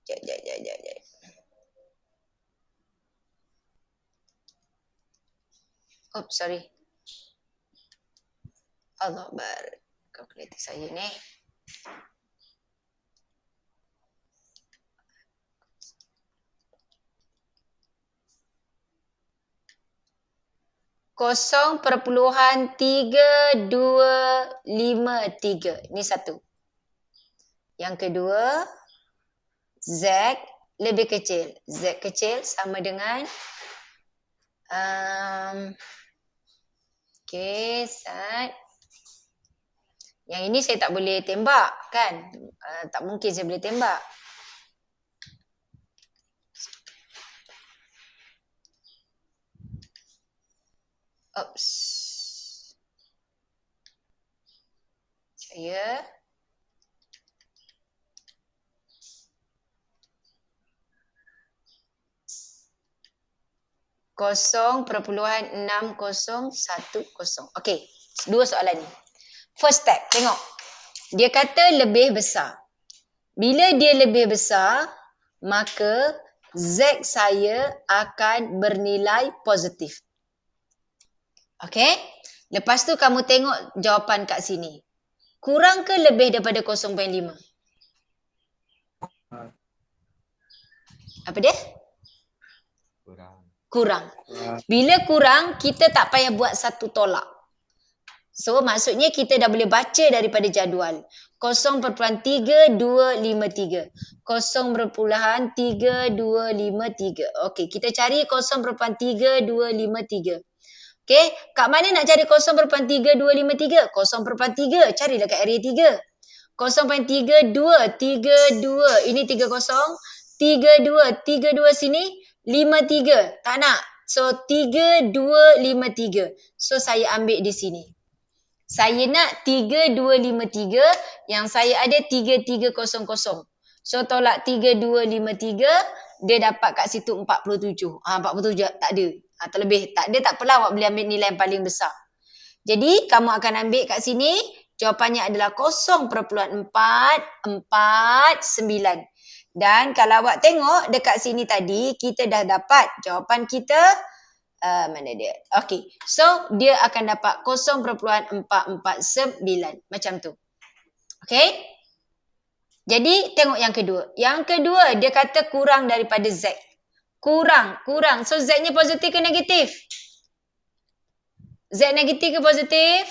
Sekejap. Oops, sorry. Allah Akbar. Kalkulator saya ni. Kosong perpuluhan 3253. Ni satu. Yang kedua, Z lebih kecil. Z kecil sama dengan okay, Sat. Yang ini saya tak boleh tembak kan? Tak mungkin saya boleh tembak. Oops. Saya kosong perpuluhan 6010. Okey, dua soalan ni. First step, tengok. Dia kata lebih besar. Bila dia lebih besar, maka Z saya akan bernilai positif. Okey? Lepas tu kamu tengok jawapan kat sini. Kurang ke lebih daripada 0.5? Apa dia? Kurang. Bila kurang, kita tak payah buat satu tolak. So, maksudnya kita dah boleh baca daripada jadual. 0.3253. 0.3253. Okey, kita cari 0.3253. Okey, kat mana nak cari 0.3253? 0.3, carilah kat area 3. 0.3232. Ini 30. 32 sini 53. Tak nak. So 3253. So saya ambil di sini. Saya nak 3253, yang saya ada 3300. So tolak 3253, dia dapat kat situ 47. 47 tak ada. Terlebih tak ada, tak apalah, awak boleh ambil nilai yang paling besar. Jadi kamu akan ambil kat sini, jawapannya adalah 0.449. Dan kalau awak tengok dekat sini tadi, kita dah dapat jawapan kita. Mana dia? Okey. So, dia akan dapat 0.449. Macam tu. Okey? Jadi, tengok yang kedua. Yang kedua, dia kata kurang daripada Z. Kurang. So, Z-nya positif ke negatif? Z negatif ke positif?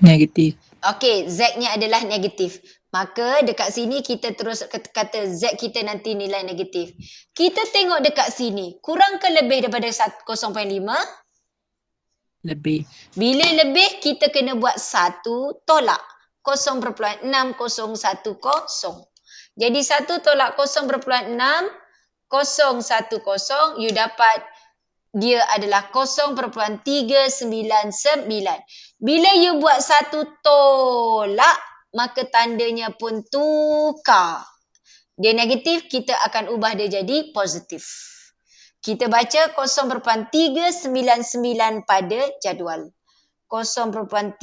Negatif.
Okey, Z-nya adalah negatif. Maka dekat sini kita terus kata Z kita nanti nilai negatif. Kita tengok dekat sini, kurang ke lebih daripada 0.5?
Lebih.
Bila lebih, kita kena buat satu tolak. 0.6010. Jadi 1 tolak 0.6010, you dapat dia adalah 0.399. Bila you buat satu tolak, maka tandanya pun tukar. Dia negatif, kita akan ubah dia jadi positif. Kita baca 0.399 pada jadual. 0.399.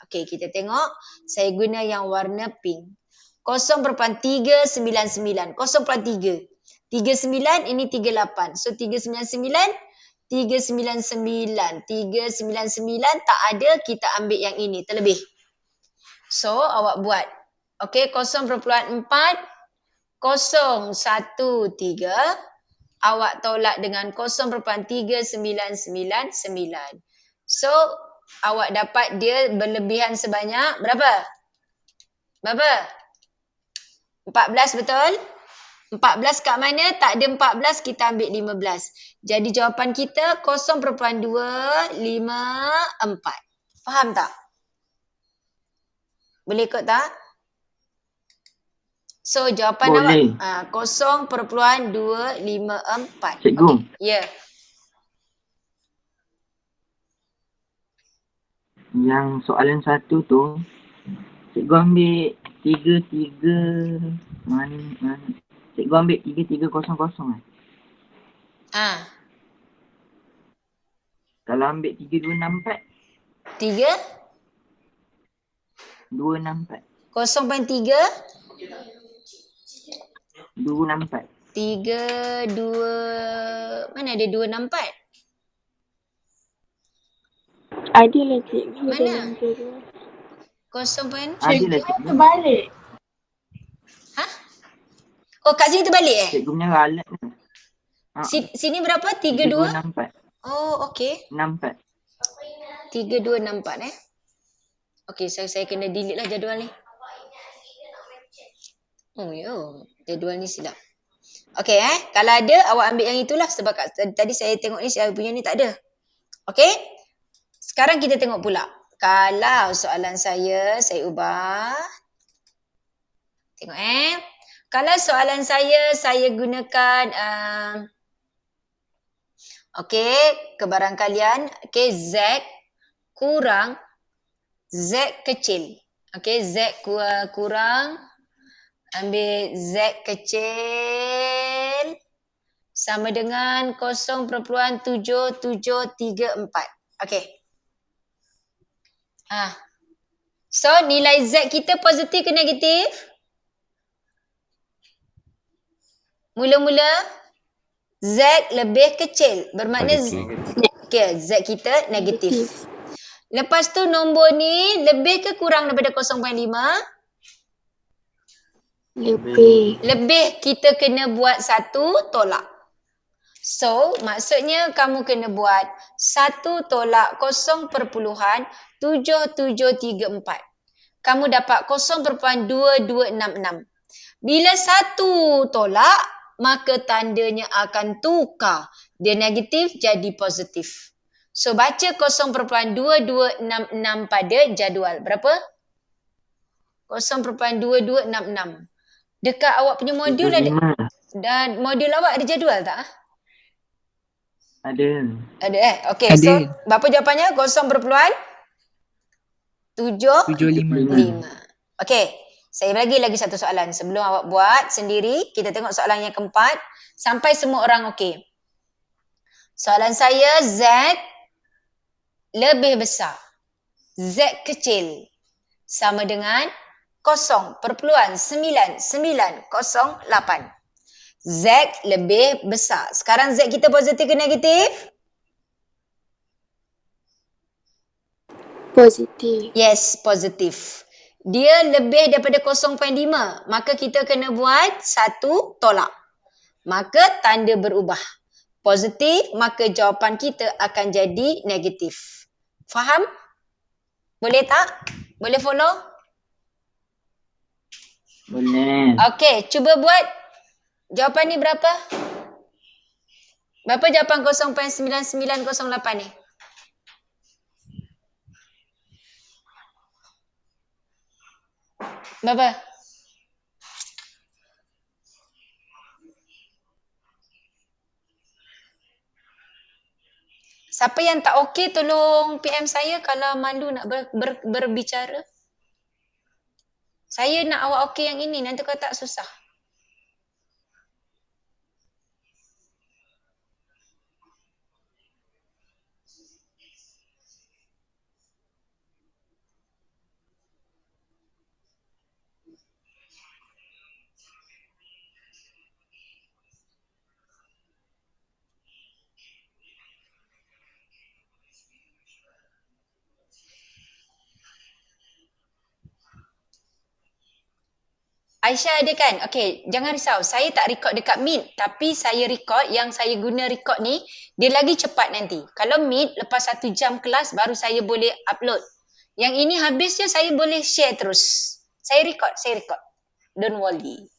Okey, kita tengok. Saya guna yang warna pink. 0.399. 0.3. 39 ini 38. So 399 tak ada, kita ambil yang ini terlebih. So awak buat. Okey, 0.4 013 awak tolak dengan 0.3999. So awak dapat dia berlebihan sebanyak berapa? 14, betul? 14 kat mana? Tak ada 14, kita ambil 15. Jadi jawapan kita 0.254. Faham tak? Boleh ikut tak? So jawapan
Boleh.
awak 0.254.
Cikgu.
Okay. Ya.
Yang soalan satu tu, cikgu ambil 33 mana? Cikgu ambil 3300 Kalau ambil 3264? 264.
0.3?
264.
3, 2, mana ada 2, 6, 4?
Ada lah cikgu
Mana?
dalam jadual.
0.
Ada lah cikgu.
Terbalik.
Ha? Oh, kat sini terbalik eh?
Cikgu punya ralat ni.
Sini berapa? 3,
3, 2,
2?
6, 4.
Oh, okey.
6, 4.
3, 2, 6, 4 eh. Okey, saya kena delete lah jadual ni. Oh, ya. Jadual ni silap. Okey kalau ada awak ambil yang itulah sebab tadi saya tengok ni saya punya ni tak ada. Okey? Sekarang kita tengok pula. Kalau soalan saya ubah. Tengok Kalau soalan saya gunakan okey, kebarangkalian Z kurang Z kecil. Okey, Z kurang ambil Z kecil sama dengan 0.7734. Okey. So nilai Z kita positif ke negatif? Mula-mula Z lebih kecil. Bermakna okey, Z kita negatif. Lepas tu nombor ni lebih ke kurang daripada 0.5?
Lebih.
Lebih, kita kena buat satu tolak. So, maksudnya kamu kena buat 1 tolak 0.7734. Kamu dapat 0.2266. Bila satu tolak, maka tandanya akan tukar. Dia negatif jadi positif. So, baca 0.2266 pada jadual. Berapa? 0.2266. Dekat awak punya modul
75.
dan modul awak ada jadual tak?
Ada.
Ada Okey,
Ada.
so berapa jawapannya? 0.75.
75.
Okey, saya bagi lagi satu soalan. Sebelum awak buat sendiri, kita tengok soalan yang keempat. Sampai semua orang okey. Soalan saya, Z lebih besar. Z kecil sama dengan 0.9908. Z lebih besar. Sekarang Z kita positif ke negatif?
Positif.
Yes, positif. Dia lebih daripada 0.5. Maka kita kena buat satu tolak. Maka tanda berubah. Positif, maka jawapan kita akan jadi negatif. Faham? Boleh tak? Boleh follow?
Boleh.
Okey, cuba buat. Jawapan ni berapa? Berapa jawapan 0.9908 ni? Berapa? Siapa yang tak okey tolong PM saya kalau malu nak berbicara. Saya nak awak okey yang ini, nanti kau tak susah. Aisyah ada kan? Okey, jangan risau. Saya tak record dekat Meet. Tapi saya record, yang saya guna record ni, dia lagi cepat nanti. Kalau Meet, lepas 1 jam kelas, baru saya boleh upload. Yang ini habis je, saya boleh share terus. Saya record. Don't worry.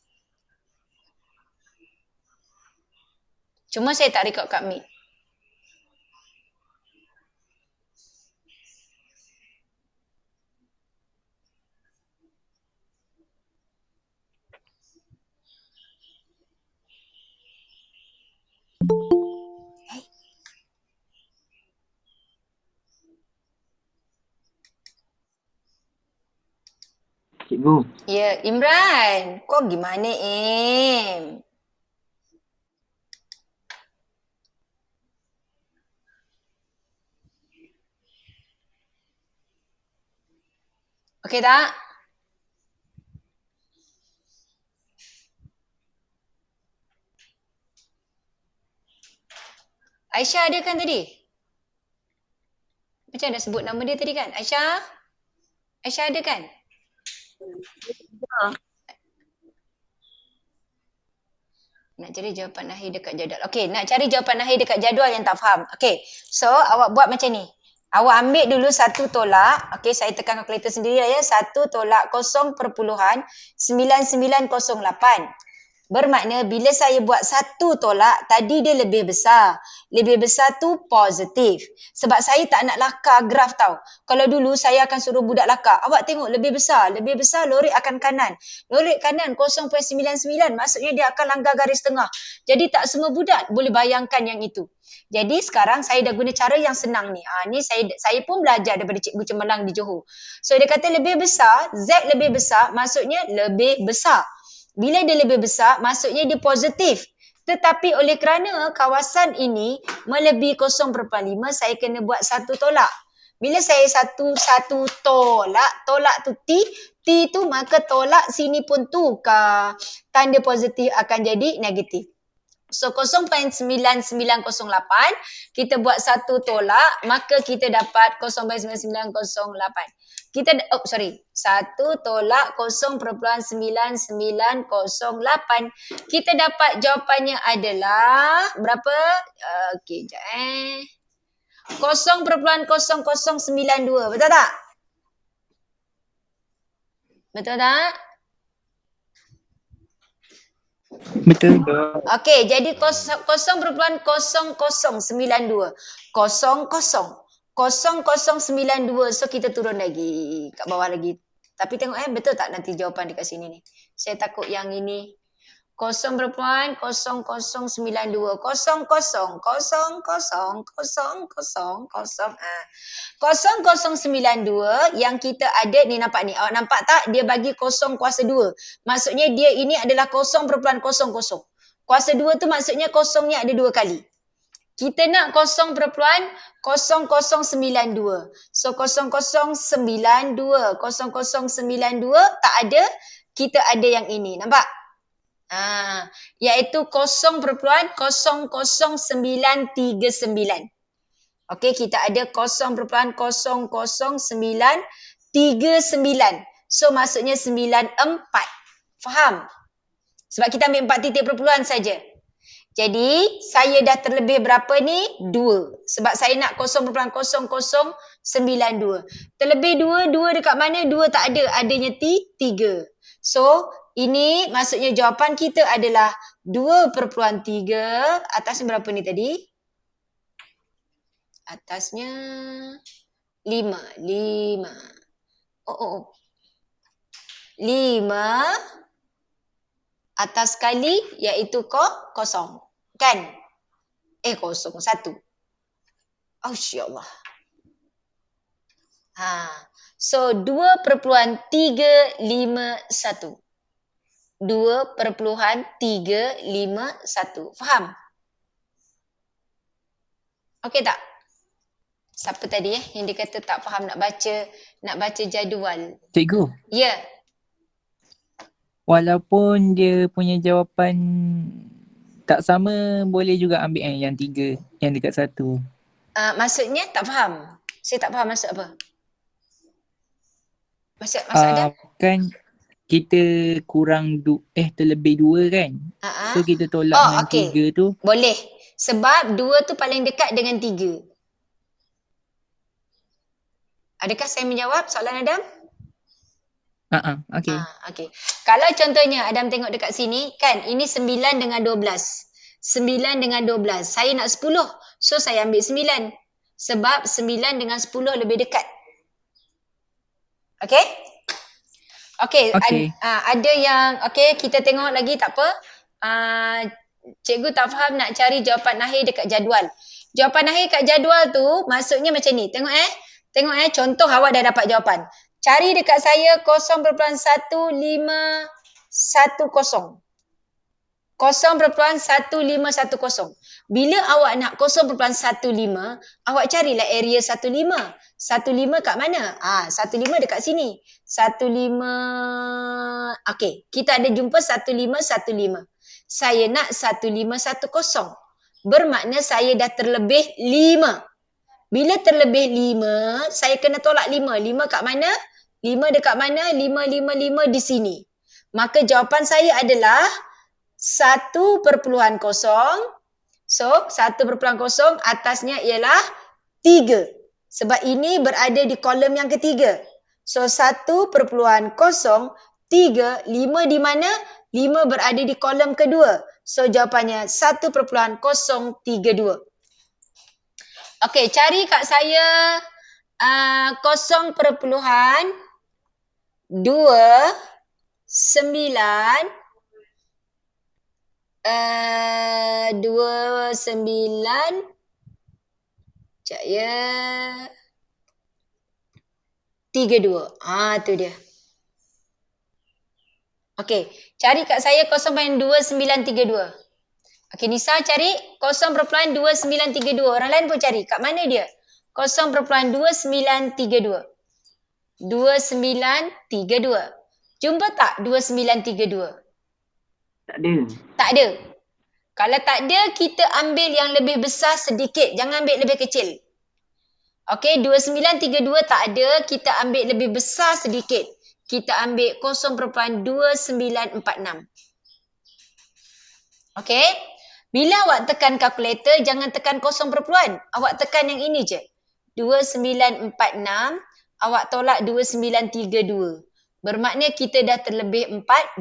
Cuma saya tak record kat Meet.
Cikgu.
Ya, Imran. Kau gimana, Im? Okey tak? Aisyah ada kan tadi? Macam dah sebut nama dia tadi kan? Aisyah? Aisyah ada kan? Nak cari jawapan akhir dekat jadual. Okey, nak cari jawapan akhir dekat jadual yang tak faham. Okey, so awak buat macam ni. Awak ambil dulu satu tolak. Okey, saya tekan kalkulator sendiri ya. 1 tolak 0.9908. Bermakna bila saya buat satu tolak, tadi dia lebih besar. Lebih besar tu positif. Sebab saya tak nak lakar graf tau. Kalau dulu saya akan suruh budak lakar. Awak tengok lebih besar. Lebih besar lorek akan kanan. Lorek kanan 0.99. Maksudnya dia akan langgar garis tengah. Jadi tak semua budak boleh bayangkan yang itu. Jadi sekarang saya dah guna cara yang senang ni. Ni saya pun belajar daripada Cikgu Cemerlang di Johor. So dia kata lebih besar, Z lebih besar maksudnya lebih besar. Bila dia lebih besar, maksudnya dia positif. Tetapi oleh kerana kawasan ini melebihi 0.5, saya kena buat satu tolak. Bila saya satu tolak tu T tu maka tolak sini pun tukar. Tanda positif akan jadi negatif. So 0.9908 kita buat satu tolak maka kita dapat 0.9908. Kita 1 tolak 0.9908. Kita dapat jawapannya adalah berapa? Okey, jap 0.0092. Betul tak? Betul tak?
Betul.
Okey, jadi 0.0092. 0092. So kita turun lagi kat bawah lagi. Tapi tengok betul tak nanti jawapan dekat sini ni. Saya takut yang ini 0.0092. 000000. 0092 yang kita ada ni nampak ni. Awak nampak tak? Dia bagi 0 kuasa 2. Maksudnya dia ini adalah 0.00. Kuasa 2 tu maksudnya kosongnya ada 2 kali. Kita nak 0.0092. So 0092. 0092 tak ada. Kita ada yang ini. Nampak? Iaitu 0.00939. Okey, kita ada 0.00939. So maksudnya 94. Faham? Sebab kita ambil 4 titik perpuluhan saja. Jadi, saya dah terlebih berapa ni? 2. Sebab saya nak 0.0092. Terlebih 2, 2 dekat mana? 2 tak ada. Adanya 3. So, ini maksudnya jawapan kita adalah 2.3. Atasnya berapa ni tadi? Atasnya 5. 5 atas kali iaitu kosong. Kan? 1. Asyaallah. So 2.351. 2.351. Faham? Okey tak? Siapa tadi yang dia kata tak faham nak baca jadual?
Cikgu.
Ya.
Walaupun dia punya jawapan tak sama, boleh juga ambil yang 3, yang dekat 1.
Maksudnya tak faham. Saya tak faham maksud apa. Maksud ada?
Kan kita kurang terlebih 2 kan? So kita tolak dengan 3 tu.
Boleh. Sebab 2 tu paling dekat dengan 3. Adakah saya menjawab soalan Adam?
Okey.
Okey. Kalau contohnya Adam tengok dekat sini, kan ini 9 dengan 12. 9 dengan 12. Saya nak 10. So saya ambil 9. Sebab 9 dengan 10 lebih dekat. Okey? Okey. Ada yang kita tengok lagi tak apa. Cikgu tak faham nak cari jawapan akhir dekat jadual. Jawapan akhir kat jadual tu maksudnya macam ni. Tengok contoh awak dah dapat jawapan. Cari dekat saya 0.1510. 0.1510. Bila awak nak 0.15, awak carilah area 15. 15 kat mana? 15 dekat sini. 15. Okey, kita ada jumpa 1515. Saya nak 1510. bermakna saya dah terlebih 5. Bila terlebih 5, saya kena tolak 5. 5 kat mana? 5 dekat mana? 5 di sini. Maka jawapan saya adalah 1.0. So, 1.0 atasnya ialah 3. Sebab ini berada di kolom yang ketiga. So, 1.0, 3, 5 di mana? 5 berada di kolom kedua. So, jawapannya 1.032. Okey, cari kat saya 29 sekejap ya. 32. Tu dia. Okey, cari kat saya 0.2932. Okey, Nisa cari 0.2932. Orang lain pun cari. Kat mana dia? 0.2932. 2932. Jumpa tak 2932?
Tak ada.
Tak ada. Kalau tak ada, kita ambil yang lebih besar sedikit. Jangan ambil lebih kecil. Okey, 2932 tak ada. Kita ambil lebih besar sedikit. Kita ambil 0.2946. Okey. Bila awak tekan kalkulator, jangan tekan kosong perpuluhan. Awak tekan yang ini je. 2946, awak tolak 2932. Bermakna kita dah terlebih 14.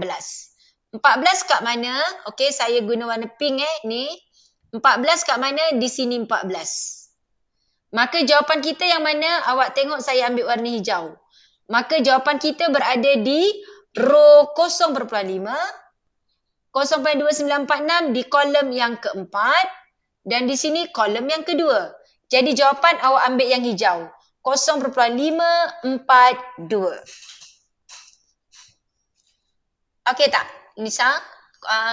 14 kat mana? Okey, saya guna warna pink ni. 14 kat mana? Di sini 14. Maka jawapan kita yang mana? Awak tengok saya ambil warna hijau. Maka jawapan kita berada di row 0.5. 0.2946 di kolom yang keempat dan di sini kolom yang kedua. Jadi jawapan awak ambil yang hijau. 0.542. Okey tak? Nisa,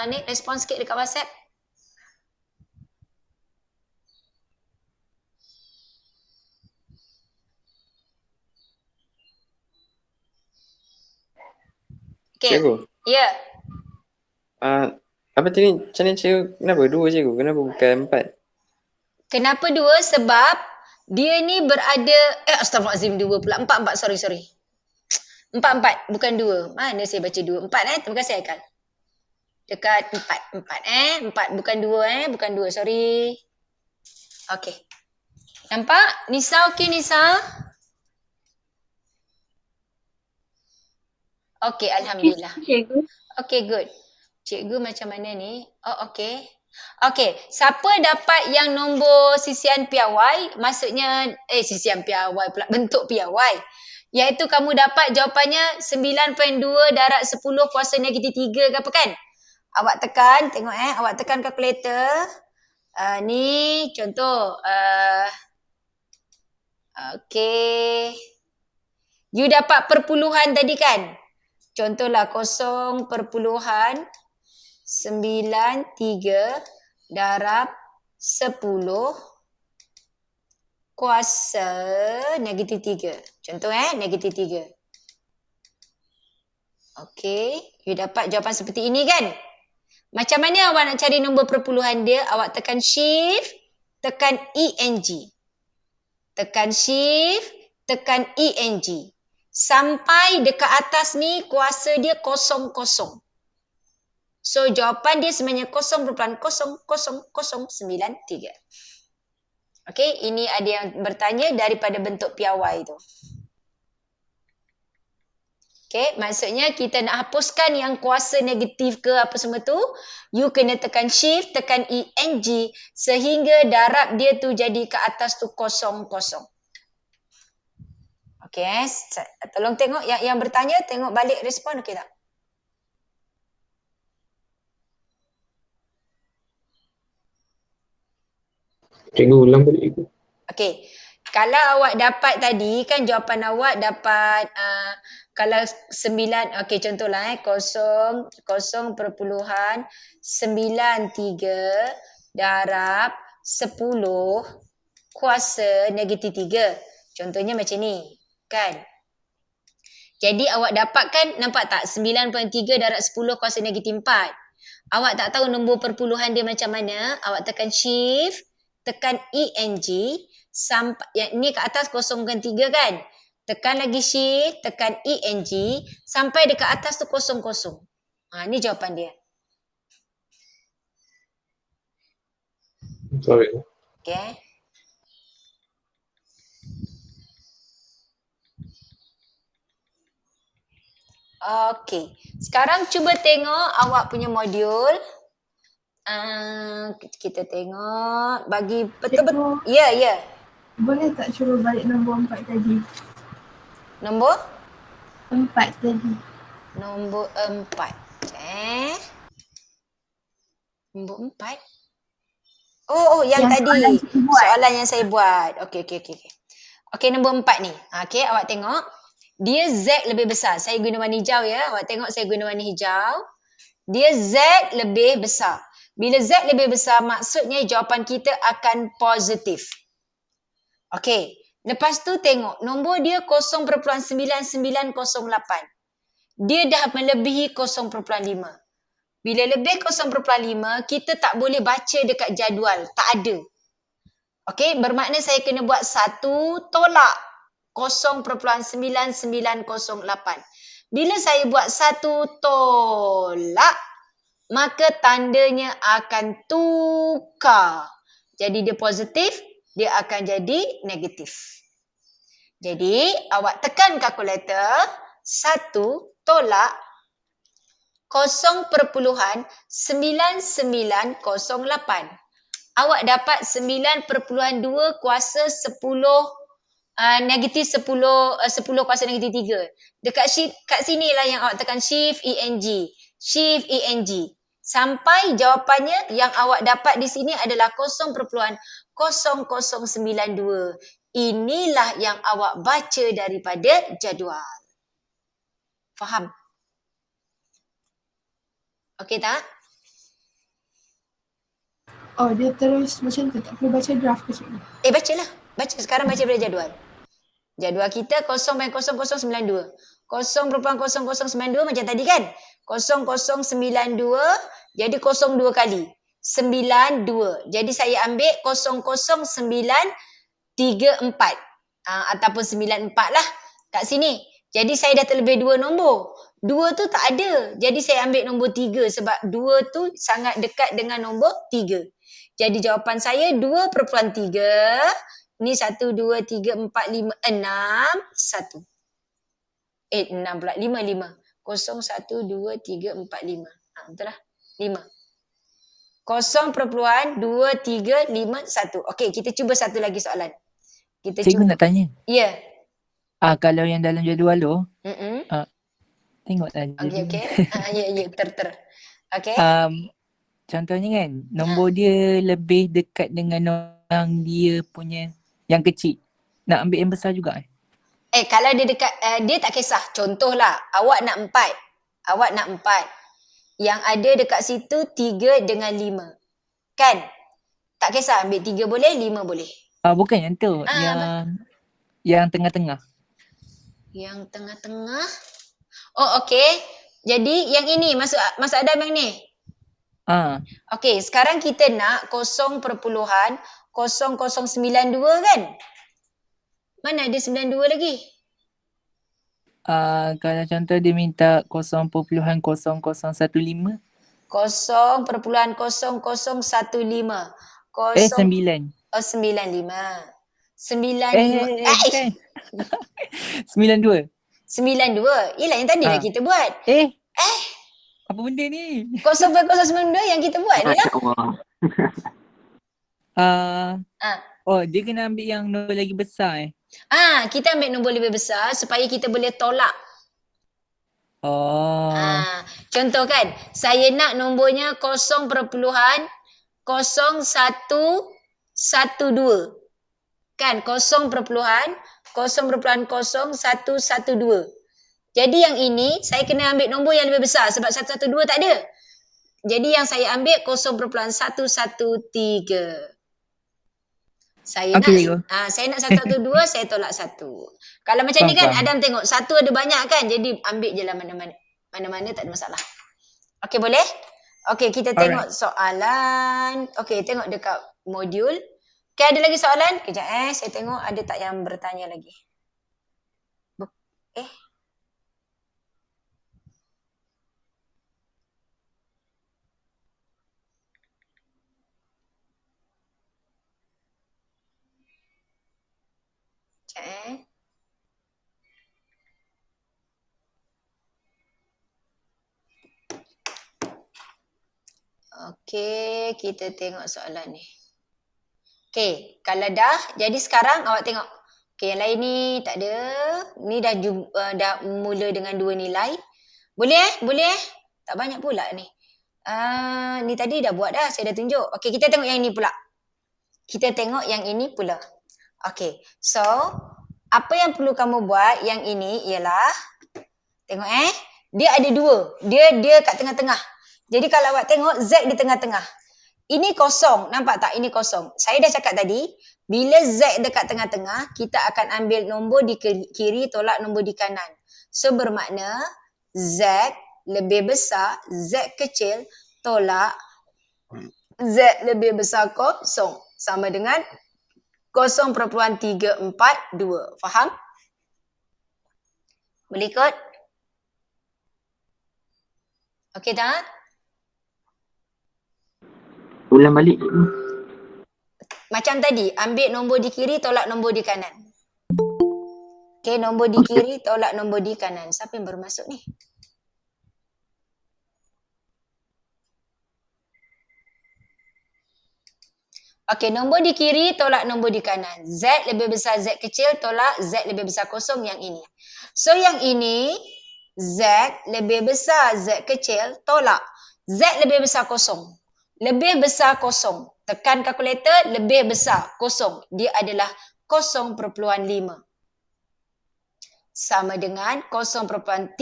ni respon sikit dekat WhatsApp. Okey.
Cikgu.
Ya.
Apa tadi? Macam mana cikgu? Kenapa 2 cikgu? Kenapa bukan 4?
Kenapa 2? Sebab dia ni berada astaghfirullahalazim 2 pula. 4 sorry. 4 bukan 2. Mana saya baca 2? 4 terima kasih Aikal. Dekat 4 bukan 2 bukan 2 sorry. Okey. Nampak? Nisa okey Nisa? Okey alhamdulillah.
Cikgu.
Okey good. Cikgu macam mana ni? Oh okey. Okey, siapa dapat yang nombor sisian piawai? Maksudnya sisian piawai pula, bentuk piawai. Iaitu kamu dapat jawapannya 9.2 darab 10 kuasa negatif 3 ke apa kan? Awak tekan, tengok awak tekan kalkulator. Ni contoh okey. You dapat perpuluhan tadi kan? Contohlah 0.93 darab 10 kuasa negatif 3. Contoh negatif 3. Okey, you dapat jawapan seperti ini kan? Macam mana awak nak cari nombor perpuluhan dia? Awak tekan shift, tekan ENG. Tekan shift, tekan ENG. Sampai dekat atas ni kuasa dia 00. So jawapan dia sebenarnya 0.000093. Okey, ini ada yang bertanya daripada bentuk piawai tu. Okey, maksudnya kita nak hapuskan yang kuasa negatif ke apa semua tu, you kena tekan shift, tekan ENG sehingga darab dia tu jadi ke atas tu 00. Okey, tolong tengok yang bertanya, tengok balik respon okey tak?
Cikgu ulang balik cikgu.
Okey. Kalau awak dapat tadi kan jawapan awak dapat kalau 9 okey contohlah 0.93 darab 10 kuasa negatif 3. Contohnya macam ni kan. Jadi awak dapatkan nampak tak 9.3 darab 10 kuasa negatif 4. Awak tak tahu nombor perpuluhan dia macam mana, awak tekan shift, tekan ENG, sampai yang ni kat atas kosongkan 3 kan? Tekan lagi shift, tekan ENG, sampai dekat atas tu kosong. Ni jawapan dia.
Sorry.
Okay. Okay. Sekarang cuba tengok awak punya modul. Kita tengok bagi betul-betul. Ya.
Boleh tak cuba balik nombor 4 tadi?
Nombor
4 tadi.
Nombor 4. Nombor 4. Oh, yang tadi. Soalan yang saya buat. Okey. Okey, nombor 4 ni. Okey, awak tengok. Dia Z lebih besar. Saya guna warna hijau ya. Awak tengok saya guna warna hijau. Dia Z lebih besar. Bila Z lebih besar, maksudnya jawapan kita akan positif. Okey. Lepas tu tengok. Nombor dia 0.9908. Dia dah melebihi 0.5. Bila lebih 0.5, kita tak boleh baca dekat jadual. Tak ada. Okey, bermakna saya kena buat 1 tolak 0.9908. Bila saya buat 1 tolak, maka tandanya akan tukar. Jadi dia positif, dia akan jadi negatif. Jadi, awak tekan kalkulator, 1 tolak 0.9908. Awak dapat 9.2 kuasa 10 negatif 10 kuasa negatif 3. Dekat shift, kat sinilah yang awak tekan shift ENG. Shift ENG. Sampai jawapannya yang awak dapat di sini adalah 0.0092. Inilah yang awak baca daripada jadual. Faham? Okey tak?
Oh, dia terus macam tu. Tak perlu baca graf ke cikgu?
Bacalah. Baca. Sekarang baca daripada jadual. Jadual kita 0.0092. 0.0092 macam tadi kan? 0092 jadi 02 kali. 92. Jadi saya ambil 00934. Ataupun 94 lah kat sini. Jadi saya dah terlebih 2 nombor. 2 tu tak ada. Jadi saya ambil nombor 3 sebab 2 tu sangat dekat dengan nombor 3. Jadi jawapan saya 2/3. Ni 1, 2, 3, 4, 5, 6. 1. 6 pula. 5. 0, 1, 2, 3, 4, 5. Betul lah. 5. 0.2351. Okey, kita cuba satu lagi soalan. Kita
Cikgu nak tanya.
Ya.
Kalau yang dalam jadual tu,
Mm-mm.
tengok tadi.
Okey. Ya. Ter. Okey.
Contohnya kan, nombor dia lebih dekat dengan orang dia punya yang kecil. Nak ambil yang besar juga.
Kalau dia dekat, dia tak kisah. Contohlah, awak nak 4. Yang ada dekat situ 3 dengan 5. Kan? Tak kisah, ambil 3 boleh, 5 boleh.
Bukan yang tu. Yang tengah-tengah.
Yang tengah-tengah. Oh, okey. Jadi, yang ini, masuk Adam yang ni. Okey, sekarang kita nak 0.0092 kan? Mana ada 92 lagi?
Kalau contoh dia minta 0.0015.
0.0015.
9.
95.
Bukan. 92.
92. Yelah yang tadi lah kita buat.
Apa benda ni?
0.092 yang kita buat ni lah.
Dia kena ambil yang nombor lagi besar
Kita ambil nombor lebih besar supaya kita boleh tolak. Contoh kan, saya nak nombornya 0.0112. Kan, 0.0112. Jadi yang ini, saya kena ambil nombor yang lebih besar sebab 112 tak ada. Jadi yang saya ambil 0.113. Saya nak 112, saya tolak 1. Kalau macam ni kan, Adam tengok 1 ada banyak kan, jadi ambil je lah mana-mana tak ada masalah. Okey, boleh? Okey, kita tengok soalan. Okey, tengok dekat modul. Okey, ada lagi soalan? Kejap saya tengok ada tak yang bertanya lagi. Kejap Okey, kita tengok soalan ni. Okey, kalau dah, jadi sekarang awak tengok. Okey, yang lain ni tak ada. Ni dah mula dengan 2 nilai. Boleh Boleh Tak banyak pula ni. Ni tadi dah buat dah, saya dah tunjuk. Okey, kita tengok yang ini pula. Kita tengok yang ini pula. Okey, so apa yang perlu kamu buat yang ini ialah tengok dia ada 2. Dia kat tengah-tengah. Jadi kalau awak tengok Z di tengah-tengah. Ini kosong, nampak tak? Ini kosong. Saya dah cakap tadi, bila Z dekat tengah-tengah, kita akan ambil nombor di kiri tolak nombor di kanan. So bermakna Z lebih besar, Z kecil tolak Z lebih besar kosong. Sama dengan 0.342. Faham? Boleh ikut? Okey tak?
Ulang balik.
Macam tadi, ambil nombor di kiri tolak nombor di kanan. Okey, nombor di kiri tolak nombor di kanan. Siapa yang baru masuk ni? Okey, nombor di kiri tolak nombor di kanan. Z lebih besar Z kecil tolak Z lebih besar kosong yang ini. So yang ini, Z lebih besar Z kecil tolak Z lebih besar kosong. Lebih besar kosong. Tekan kalkulator, lebih besar kosong. Dia adalah 0.5. Sama dengan 0.342.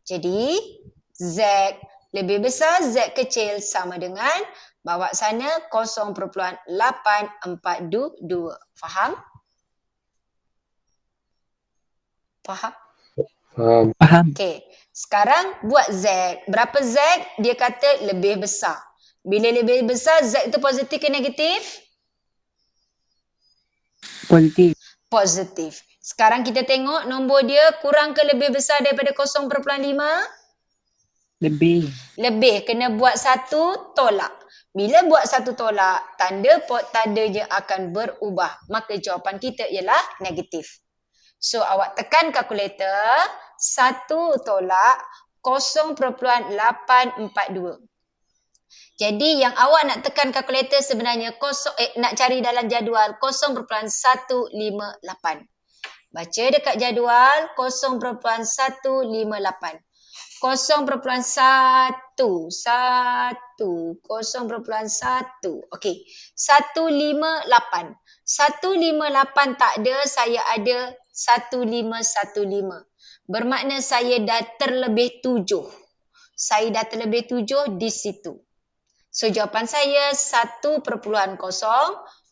Jadi, Z lebih besar Z kecil sama dengan bawa sana 0.842. Faham? Faham?
Faham.
Okey. Sekarang buat Z. Berapa Z? Dia kata lebih besar. Bila lebih besar, Z itu positif ke negatif?
Positif.
Positif. Sekarang kita tengok nombor dia kurang ke lebih besar daripada 0.5?
Lebih.
Lebih. Kena buat 1 tolak. Bila buat 1 tolak, tandanya akan berubah. Maka jawapan kita ialah negatif. So, awak tekan kalkulator, 1 tolak 0.842. Jadi, yang awak nak tekan kalkulator sebenarnya nak cari dalam jadual 0.158. Baca dekat jadual 0.158. 0.1. Okey. 158. 158 tak ada, saya ada 1515. Bermakna saya dah terlebih 7. Saya dah terlebih 7 di situ. So jawapan saya 1.0.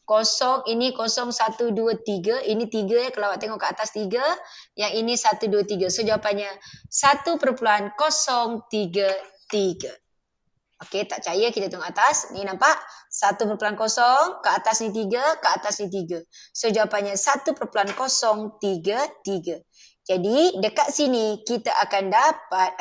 Kosong ini 0123. Ini 3 kalau awak tengok ke atas 3. Yang ini 123. So jawapannya 1.033. Okey, tak percaya kita tengok atas. Ni nampak 1.0 ke atas ni 3, ke atas ni 3. So jawapannya 1.033. Jadi dekat sini kita akan dapat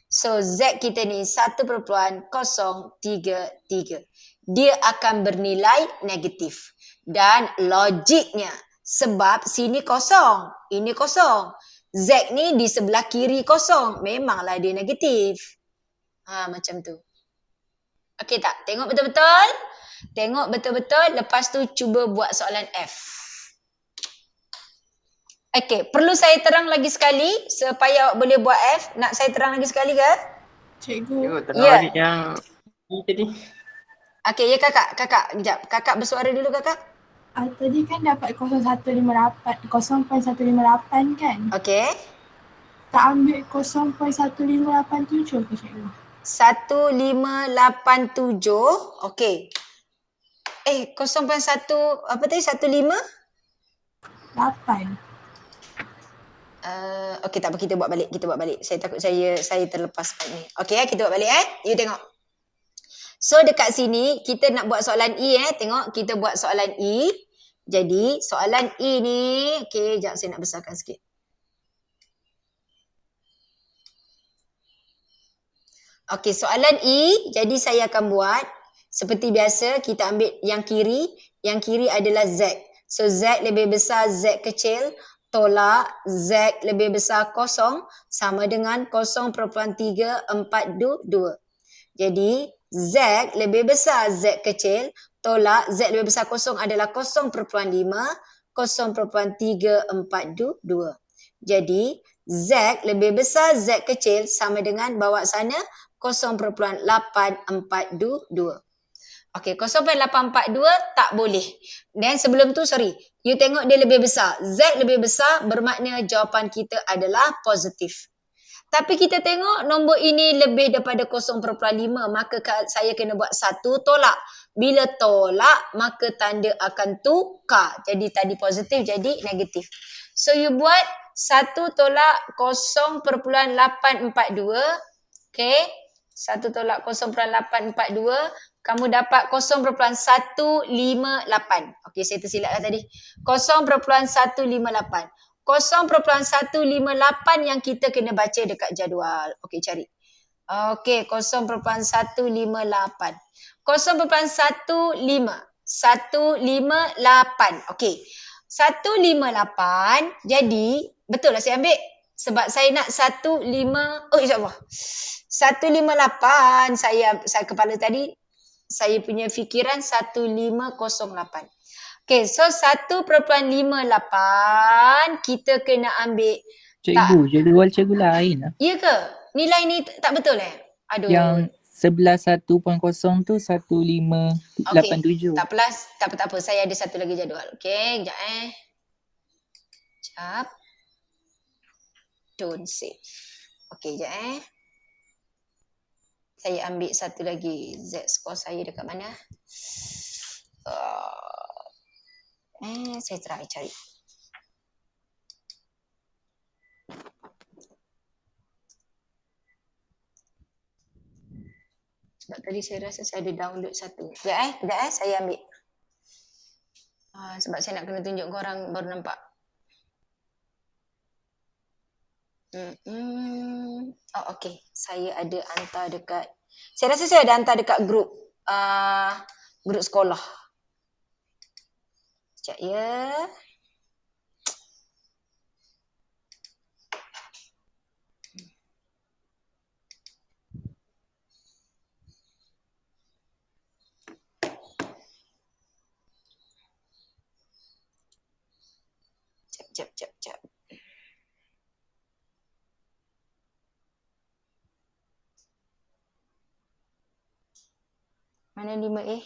So Z kita ni 1.033. Dia akan bernilai negatif. Dan logiknya sebab sini kosong, ini kosong. Z ni di sebelah kiri kosong, memanglah dia negatif. Macam tu. Okey tak? Tengok betul-betul. Tengok betul-betul, lepas tu cuba buat soalan F. Okey, perlu saya terang lagi sekali supaya awak boleh buat F? Nak saya terang lagi sekali ke?
Cikgu.
Terang
Ya.
balik yang ni tadi.
Okey, ya kakak. Kejap. Kakak bersuara dulu kakak.
Tadi kan dapat 0.158 kan?
Okey.
Tak ambil 0.1587 ke cikgu?
1587. Okey. 0.1 apa tadi? 15?
8.
Okey, tak apa, kita buat balik. Saya takut saya terlepas part ni. Okey, kita buat balik You tengok. So dekat sini kita nak buat soalan E Tengok, kita buat soalan E. Jadi soalan E ni, okey, jap saya nak besarkan sikit. Okey, soalan E, jadi saya akan buat seperti biasa, kita ambil yang kiri adalah Z. So Z lebih besar Z kecil, tolak Z lebih besar kosong, sama dengan 0.342. Jadi Z lebih besar Z kecil, tolak Z lebih besar kosong adalah 0.5, 0.342. Jadi Z lebih besar Z kecil sama dengan bawa sana 0.842. Okey, 0.842 tak boleh. Dan sebelum tu, sorry. You tengok dia lebih besar. Z lebih besar bermakna jawapan kita adalah positif. Tapi kita tengok nombor ini lebih daripada 0.5, maka saya kena buat 1 tolak. Bila tolak, maka tanda akan tukar. Jadi tadi positif, jadi negatif. So you buat 1 tolak 0.842. Okay. 1 tolak 0.842. Kamu dapat 0.158. Okey, saya tersilaplah tadi. 0.158. 0.158 yang kita kena baca dekat jadual. Okey, cari. Okey, 0.158. 158. Okey. 158. Jadi, betul lah saya ambil. Sebab saya nak 15. Oh, insyaAllah. 158. Saya kepala tadi. Saya punya fikiran 1508. Okay, so 1.58 kita kena ambil.
Cikgu, jadual cikgu lain lah.
Ya ke? Nilai ni tak betul Aduh.
Yang sebelah 1.0 tu 1587.
Okay, tak apa. Saya ada satu lagi jadual. Okay, sekejap Sekejap. Don't save. Okay, sekejap Saya ambil satu lagi. Z score saya dekat mana? Saya try cari. Sebab tadi saya rasa saya ada download satu. Sekejap saya ambil. Sebab saya nak kena tunjuk korang baru nampak. Oh, okey. Saya ada hantar dekat. Saya rasa saya ada hantar dekat grup. Grup sekolah. Sekejap ya. Sekejap. Mana 5A?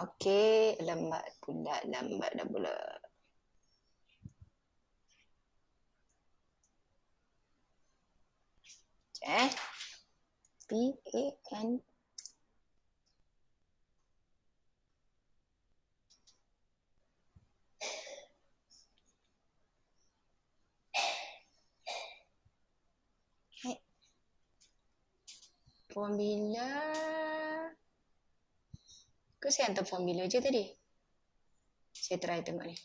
Okey, lambat dah pula. P-A-N. Formula. Ke saya hantar formula je tadi? Saya try tengok ni.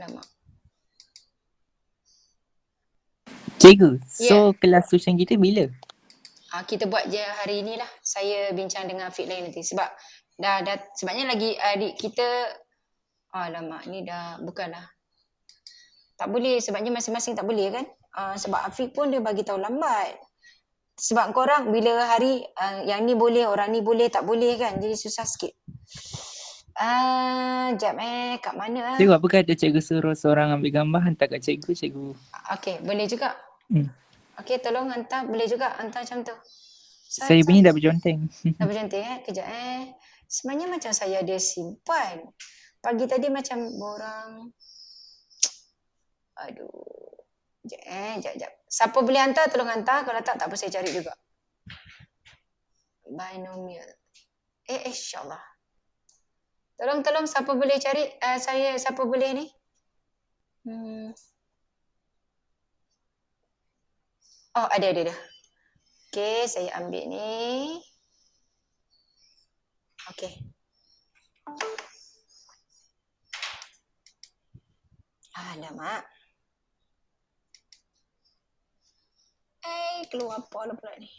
Lama.
Cikgu, so kelas tuition kita bila?
Kita buat je hari ni lah. Saya bincang dengan Afiq lain nanti. Sebab sebabnya lagi adik kita, alamak ni dah bukanlah. Tak boleh sebabnya masing-masing tak boleh kan. Sebab Afiq pun dia bagi tahu lambat. Sebab korang bila hari yang ni boleh, orang ni boleh, tak boleh kan. Jadi susah sikit. Sekejap kat mana?
Cikgu, apa kata cikgu suruh seorang ambil gambar hantar kat cikgu?
Okey, boleh juga. Okey, tolong hantar. Boleh juga hantar macam tu.
Saya punya dah berconteng.
Dah berconteng Kejap Sebenarnya macam saya ada simpan. Pagi tadi macam borang. Aduh. Sekejap. Siapa boleh hantar, tolong hantar. Kalau tak apa saya cari juga. Binomial. InsyaAllah. Tolong siapa boleh cari siapa boleh ni? Oh, ada. Okey, saya ambil ni. Okey. Alamak. Keluar apa pula ni?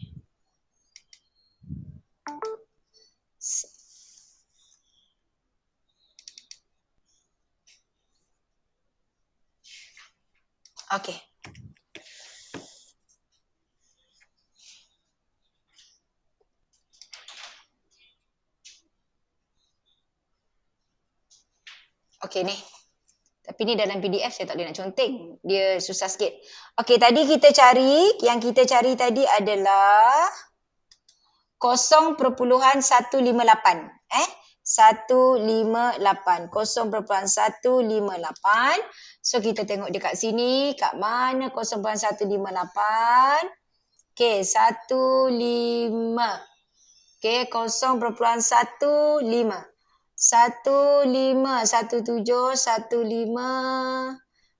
Okey. Okey ni. Tapi ni dalam PDF saya tak boleh nak conteng. Dia susah sikit. Okey, tadi yang kita cari tadi adalah 0.158. 158. 0.158. So kita tengok dekat sini. Kat mana 0.158? Okey, 15. Okey, 0.15. 158.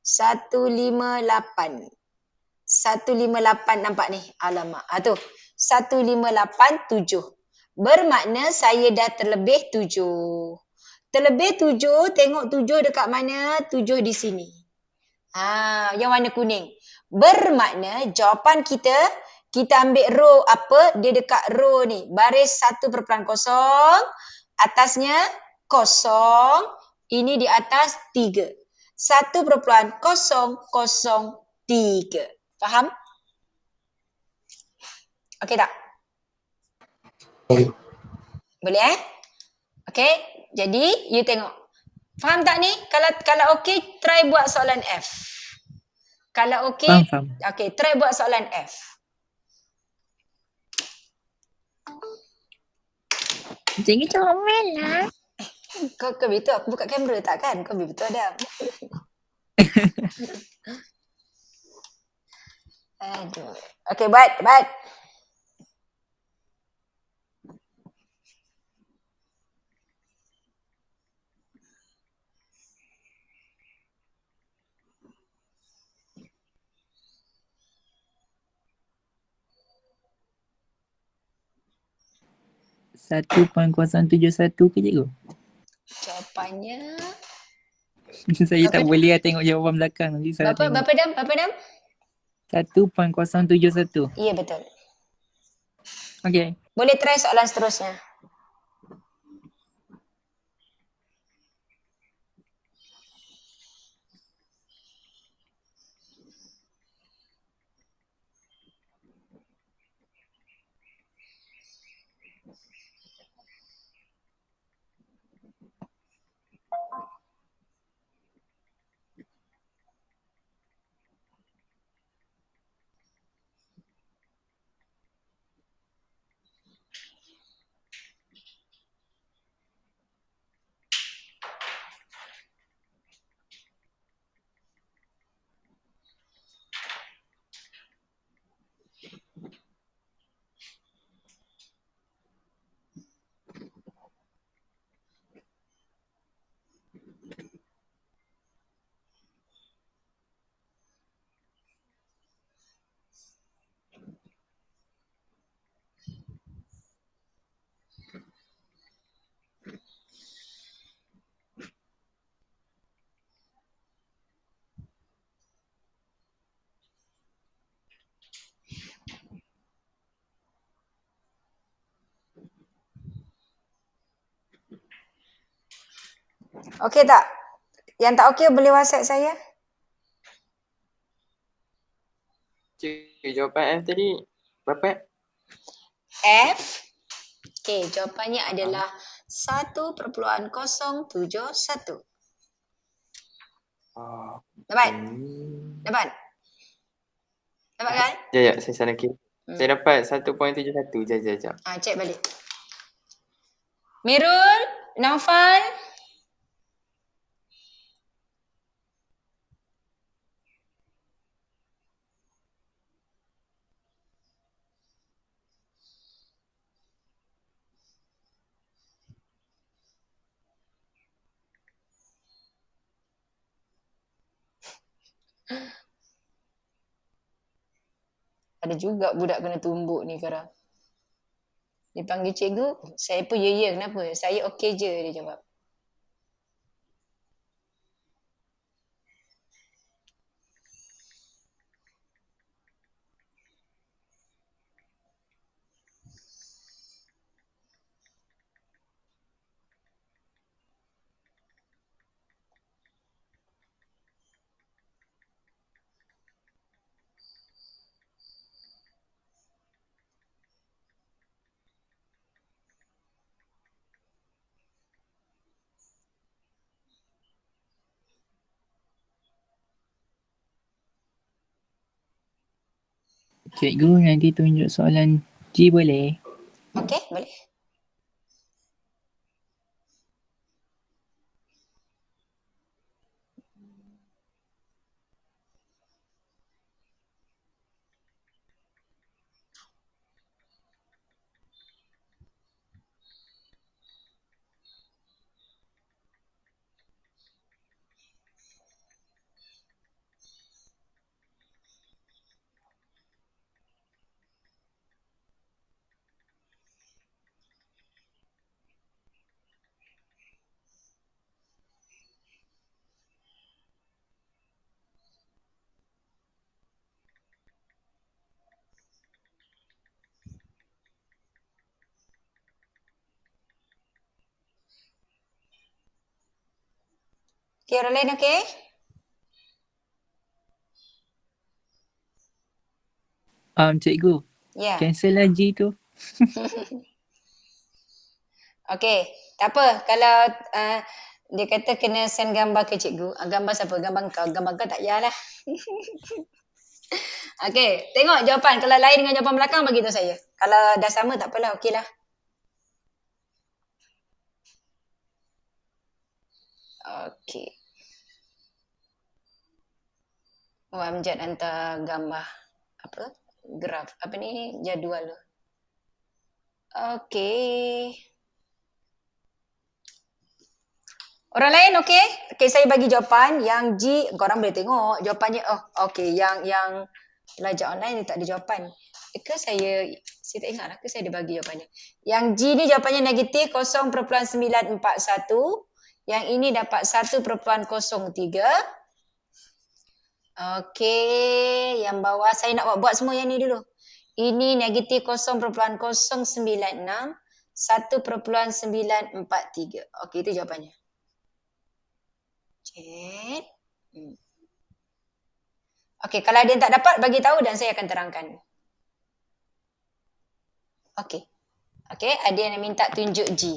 158 nampak ni. Alamak. Tu. 1587. Bermakna saya dah terlebih 7. Terlebih 7, tengok 7 dekat mana? 7 di sini. Yang warna kuning. Bermakna jawapan kita ambil row apa? Dia dekat row ni. Baris 1.0. Atasnya 0. Ini di atas 3. 1.003. Faham? Okey tak? Boleh Okey. Jadi, you tengok. Faham tak ni? Kalau okey, try buat soalan F. Kalau okey,
Faham.
okey, try buat soalan F.
Jadi comel lah.
Kau betul aku buka kamera tak kan? Kau betul Adam. Aduh. Okey, buat.
1.071 ke cikgu?
Jawapannya
Saya tak
Berapa?
boleh lah tengok jawapan belakang. Nanti salah tengok.
Berapa Dam?
1.071.
Ya, betul.
Okay.
Boleh try soalan seterusnya. Okey tak? Yang tak okey boleh WhatsApp saya.
Cik, jawapan F tadi berapa?
F. Okey, jawapannya adalah 1.071. Dapat? Dapat kan?
Ya, saya salah kira. Saya dapat 1.71. Jap.
Cek balik. Mirul, Naufal. Ada juga budak kena tumbuk ni sekarang. Dia panggil cikgu, saya pun ya kenapa? Saya okey je, dia jawab.
Cikgu nanti tunjuk soalan G boleh?
Okey, boleh. Okey, orang lain okey?
Cikgu,
Ya.
cancel lah G tu.
Okey, tak apa. Kalau dia kata kena send gambar ke cikgu. Gambar siapa? Gambar kau. Gambar kau tak payahlah. Okey, tengok jawapan. Kalau lain dengan jawapan belakang, bagi tahu saya. Kalau dah sama, tak apalah. Okeylah. Okey. Oh, Amjad hantar gambar. Apa? Graf. Apa ni? Jadual tu. Okey. Orang lain okey? Okey, saya bagi jawapan. Yang G, korang boleh tengok jawapannya. Oh, okey. Yang belajar online ni tak ada jawapan. Ke saya tak ingat lah ke saya ada bagi jawapannya. Yang G ni jawapannya negatif 0.941. Yang ini dapat 1.03. Okey, yang bawah saya nak buat semua yang ni dulu. Ini negatif 0.096, 1.943. Okey, itu jawapannya. Cek. Okey, kalau ada yang tak dapat, bagi tahu dan saya akan terangkan. Okey. Okey, ada yang minta tunjuk G.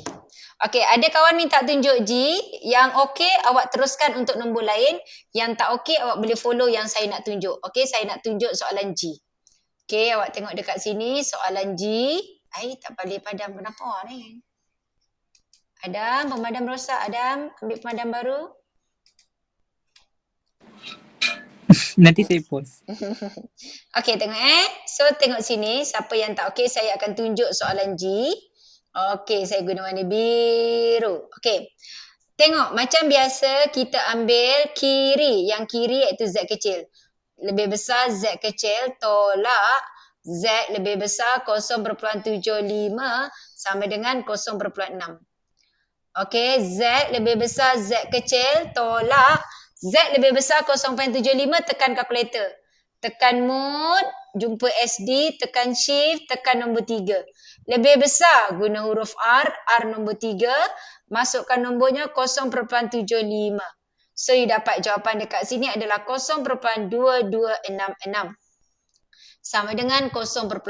Okey, ada kawan minta tunjuk G. Yang okey, awak teruskan untuk nombor lain. Yang tak okey, awak boleh follow yang saya nak tunjuk. Okey, saya nak tunjuk soalan G. Okey, awak tengok dekat sini soalan G. Tak boleh padam kenapa ni? Adam, pemadam rosak. Adam, ambil pemadam baru.
Nanti saya post.
Okey, tengok So, tengok sini. Siapa yang tak okey, saya akan tunjuk soalan G. Okey, saya guna warna biru. Okey. Tengok, macam biasa kita ambil kiri. Yang kiri iaitu Z kecil. Lebih besar Z kecil tolak Z lebih besar 0.75 sama dengan 0.6. Okey, Z lebih besar Z kecil tolak Z lebih besar 0.75, tekan kalkulator. Tekan mode, jumpa SD, tekan shift, tekan nombor 3. Lebih besar guna huruf R nombor 3, masukkan nombornya 0.75. So, you dapat jawapan dekat sini adalah 0.2266. Sama dengan 0.6.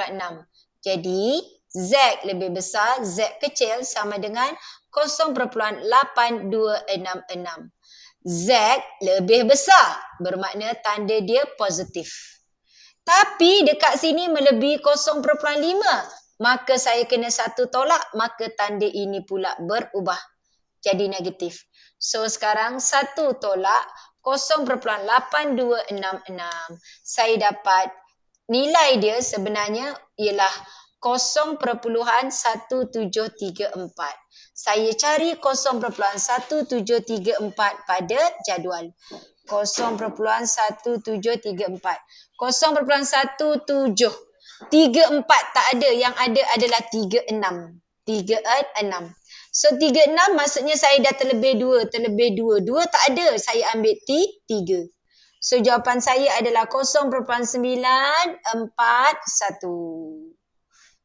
Jadi, Z lebih besar, Z kecil sama dengan 0.8266. Z lebih besar, bermakna tanda dia positif. Tapi dekat sini melebihi 0.5, maka saya kena satu tolak, maka tanda ini pula berubah jadi negatif. So sekarang satu tolak 0.8266. Saya dapat nilai dia sebenarnya ialah 0.1734. Saya cari 0.1734 pada jadual. 0.1734. 0.1734 tak ada. Yang ada adalah 36. 36. So 36 maksudnya saya dah terlebih 2. 2 tak ada. Saya ambil 3. So jawapan saya adalah 0.941.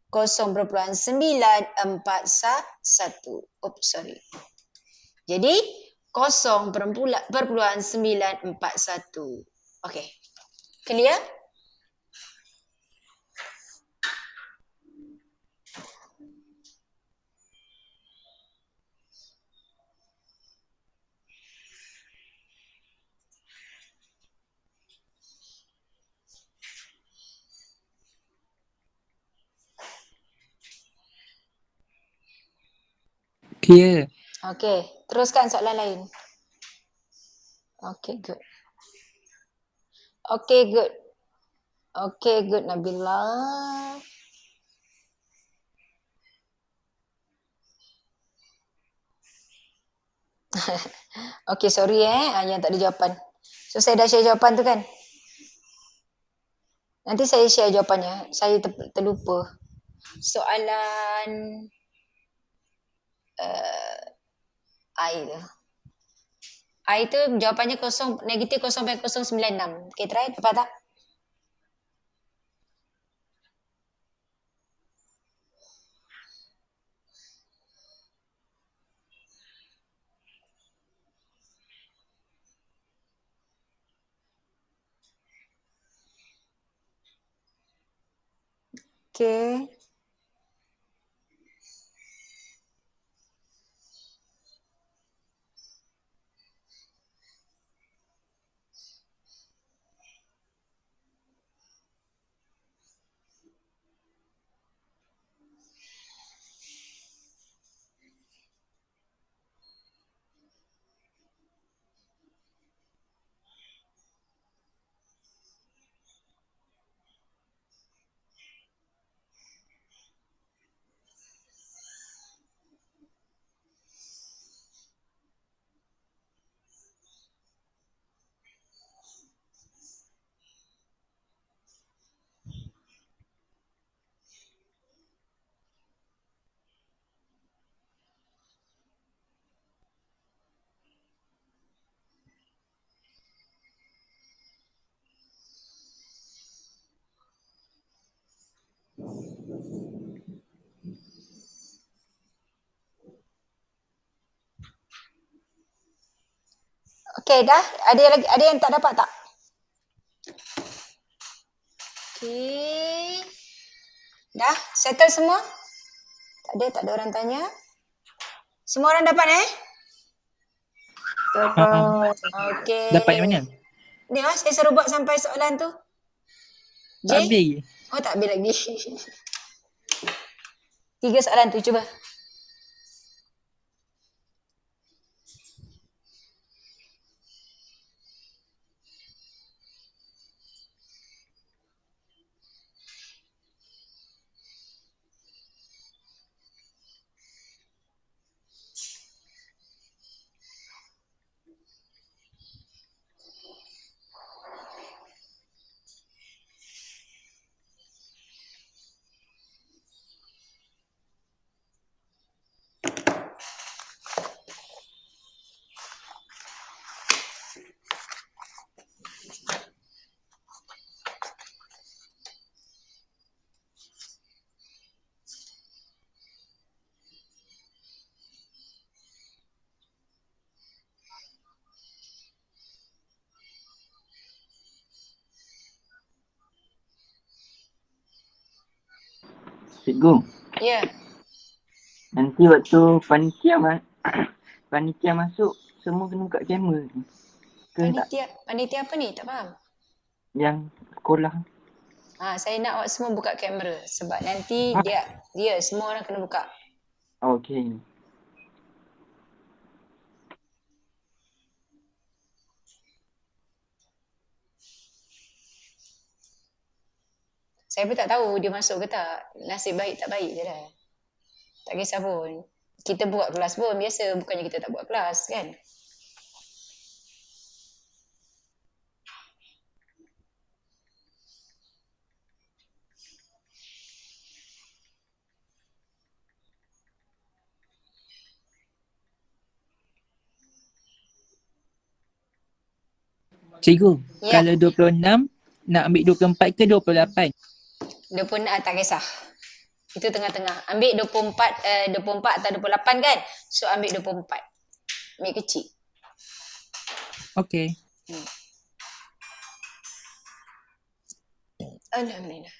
0.941. Oops, sorry. Jadi 0.941. Okey. Clear?
Clear.
Okey, teruskan soalan lain. Okey, good. Okey, good. Okey, good Nabila. Okey, sorry yang tak ada jawapan. So saya dah share jawapan tu kan? Nanti saya share jawapannya. Saya terlupa. Soalan I tu. I tu jawapannya negatif 0.096. Okay, try. Dapat tak? Okay. Okay, dah? Ada yang tak dapat tak? Okay. Dah? Settle semua? Tak ada orang tanya? Semua orang dapat Okay.
Dapat yang mana?
Ni saya suruh buat sampai soalan tu.
Tak habis.
Oh, tak habis lagi. 3 soalan tu, cuba.
Cikgu,
Ya.
nanti waktu panitia masuk, semua kena buka kamera ke tak?
Panitia apa ni? Tak faham.
Yang sekolah.
Saya nak awak semua buka kamera sebab nanti dia semua orang kena buka.
Okey.
Saya pun tak tahu dia masuk ke tak. Nasib baik tak baik je dah. Tak kisah pun. Kita buat kelas pun biasa. Bukannya kita tak buat kelas kan.
Cikgu,
Ya.
kalau 26 nak ambil 24 ke 28?
26 tak kisah. Itu tengah-tengah. Ambil 24 atau 28 kan? So ambil 24. Ambil kecil.
Okey.
Alhamdulillah.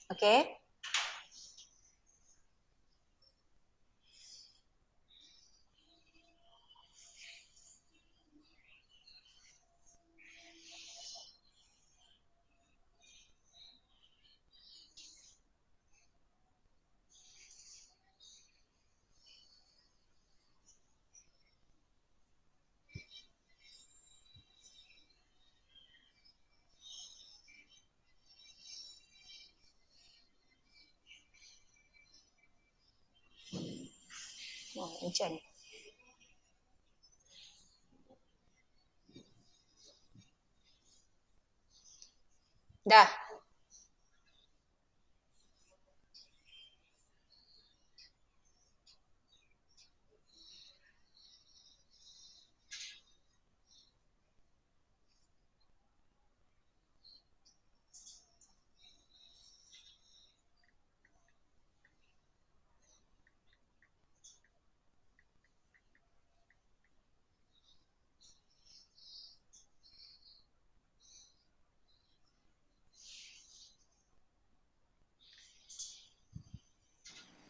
Okay. Oh, hujan. Dah.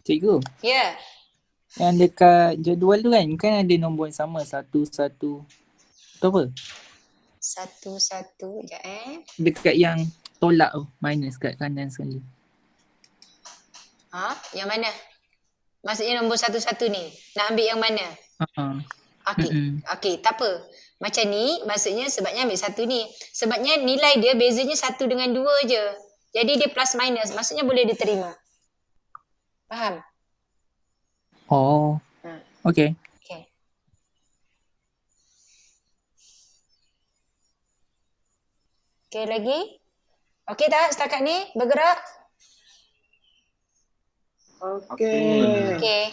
Cikgu,
Ya.
yang dekat jadual tu kan ada nombor yang sama 1-1. Tu apa?
1-1. Sekejap
Dekat yang tolak tu, minus kat kanan sekali.
Ha? Yang mana? Maksudnya nombor 1-1 ni. Nak ambil yang mana? Okey. Okey, tak apa. Macam ni, maksudnya sebabnya ambil 1 ni. Sebabnya nilai dia bezanya 1 dengan 2 je. Jadi dia plus minus. Maksudnya boleh diterima. Faham?
Oh. Okey.
Okey. Okey lagi? Okey tak setakat ni? Bergerak?
Okey.
Okey.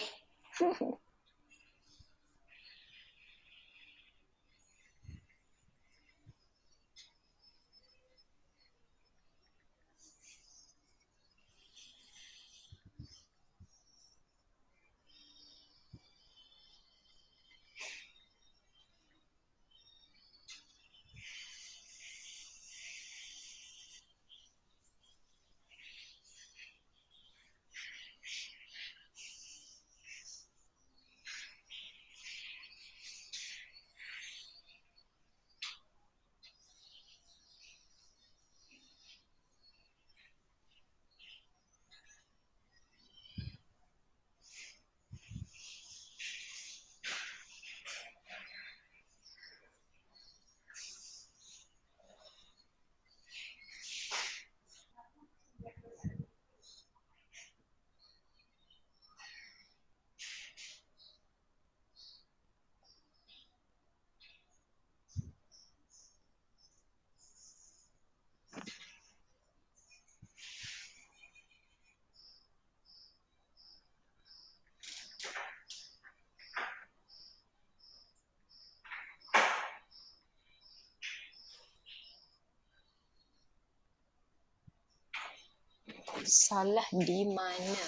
Salah di mana?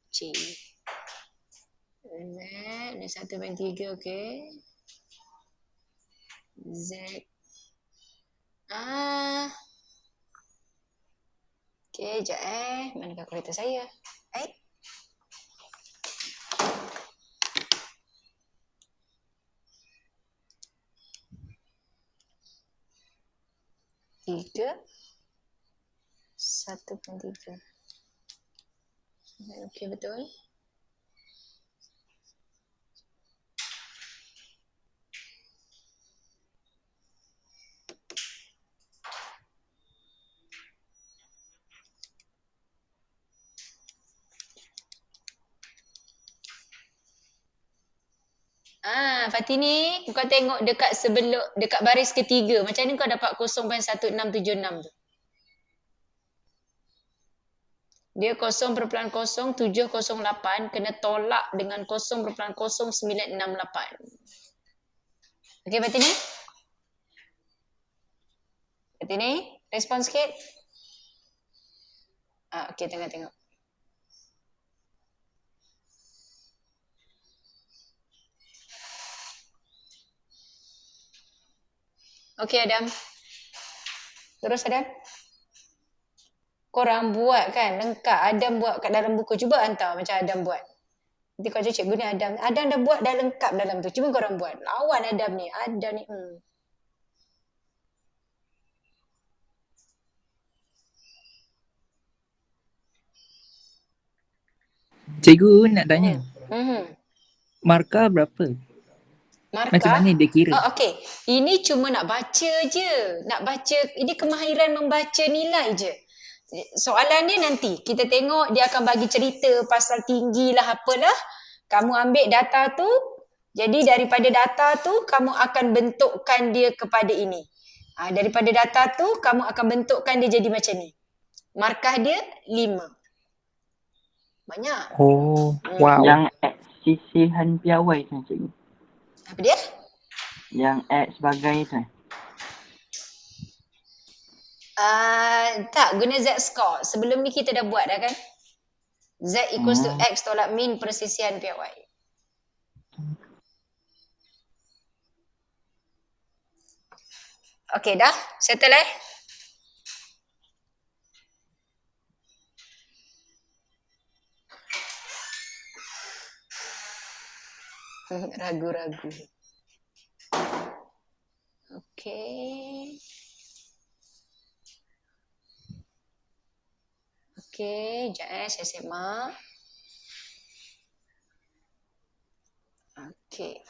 C. Z. Ada 1/3, okey. Z. Okey, sekejap Mana kalkulator saya? 3. 1/3. Okey, betul. Fatini, kau tengok dekat baris ketiga. Macam ni kau dapat 0.1676 tu. Dia 0.0708 kena tolak dengan 0.0968. Okey, Fatini? Fatini, respon sikit. Okey, tengok. Okey, Adam. Terus, Adam. Korang buat kan, lengkap. Adam buat kat dalam buku. Cuba hantar macam Adam buat. Nanti kau cakap cikgu ni Adam. Adam dah buat dah lengkap dalam tu. Cuba korang buat. Lawan Adam ni. Adam ni.
Cikgu nak tanya. Markah berapa?
Markah?
Macam mana dia kira?
Okey. Ini cuma nak baca je. Nak baca. Ini kemahiran membaca nilai je. Soalan ni nanti. Kita tengok dia akan bagi cerita pasal tinggi lah apalah. Kamu ambil data tu. Jadi daripada data tu, kamu akan bentukkan dia kepada ini. Daripada data tu, kamu akan bentukkan dia jadi macam ni. Markah dia 5. Banyak.
Oh, wow.
Yang X sisihan piawai tu cikgu.
Apa dia?
Yang X sebagai tu.
Tak, guna Z score. Sebelum ni kita dah buat dah kan? Z equals to X tolak min persisian piawai. Okey, dah? Settle ragu-ragu. Okey. Sekejap saya semak. Okey.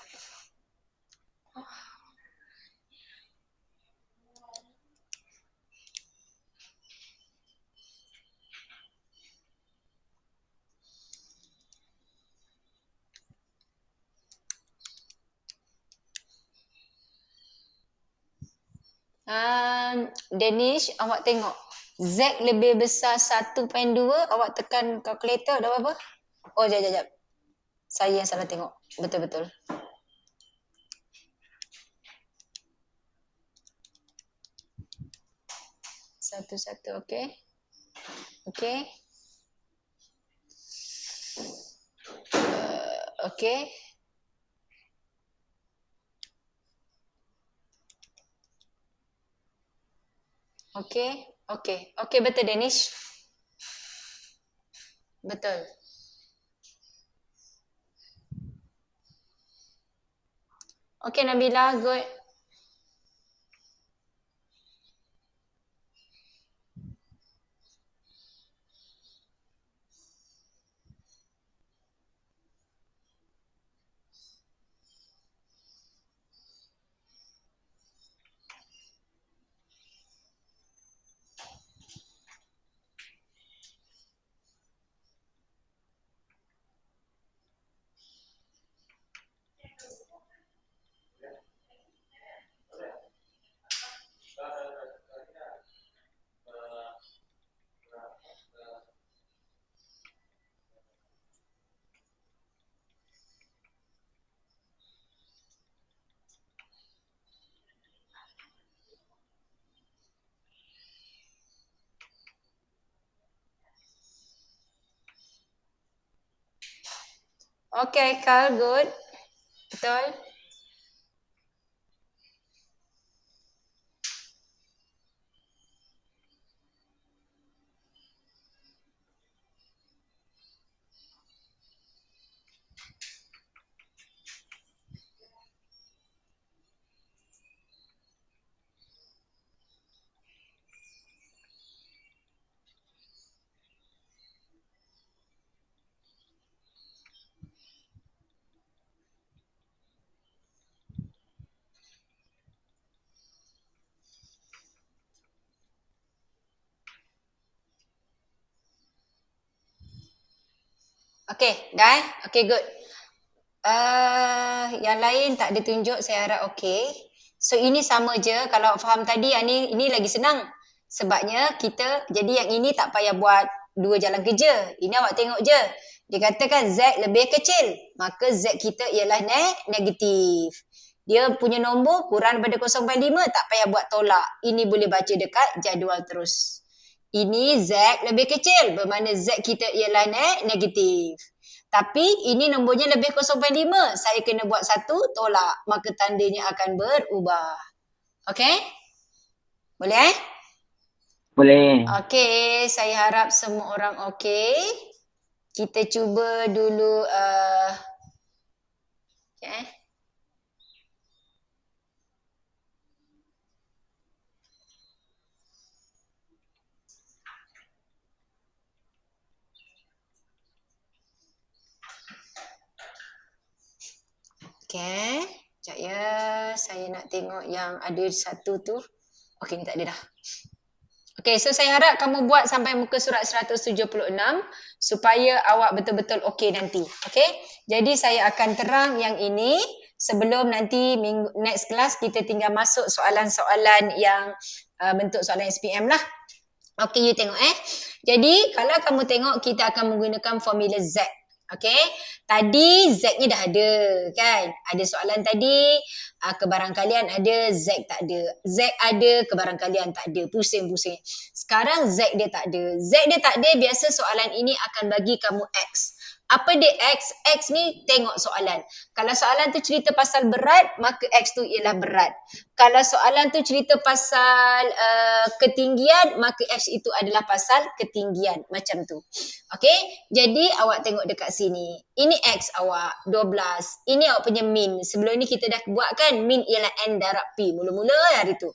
Danish, awak tengok. Z lebih besar 1.2, awak tekan kalkulator dah berapa? Oh, jap. Saya yang salah tengok. Betul-betul. Satu, okey. Okey. Okey. Okey, betul Danish. Betul. Okey Nabila, good. Okey, Carl, good. Betul. Okay, dah? Okay, good. Yang lain tak ada tunjuk, saya harap okey. So ini sama je, kalau faham tadi yang ini lagi senang. Sebabnya kita, jadi yang ini tak payah buat dua jalan kerja. Ini awak tengok je. Dia katakan Z lebih kecil, maka Z kita ialah negatif. Dia punya nombor kurang daripada 0.5, tak payah buat tolak. Ini boleh baca dekat jadual terus. Ini Z lebih kecil, bermakna Z kita ialah negatif. Tapi ini nombornya lebih 0.5. Saya kena buat satu, tolak. Maka tandanya akan berubah. Okey? Boleh?
Boleh.
Okey, saya harap semua orang okey. Kita cuba dulu. Okay. Okay. Sekejap ya. Saya nak tengok yang ada satu tu. Okey, ni tak ada dah. Okay, so saya harap kamu buat sampai muka surat 176 supaya awak betul-betul okey nanti. Okay, jadi saya akan terang yang ini sebelum nanti next class kita tinggal masuk soalan-soalan yang bentuk soalan SPM lah. Okay, you tengok Jadi, kalau kamu tengok kita akan menggunakan formula Z. Okay, tadi Z-nya dah ada kan? Ada soalan tadi, kebarangkalian ada, Z tak ada. Z ada, kebarangkalian tak ada. Pusing-pusing. Sekarang Z dia tak ada. Z dia tak ada, biasa soalan ini akan bagi kamu X. Apa dia X? X ni tengok soalan. Kalau soalan tu cerita pasal berat, maka X tu ialah berat. Kalau soalan tu cerita pasal ketinggian, maka X itu adalah pasal ketinggian. Macam tu. Okay? Jadi awak tengok dekat sini. Ini X awak, 12. Ini awak punya min. Sebelum ni kita dah buat kan, min ialah N darab P. Mula-mula hari tu.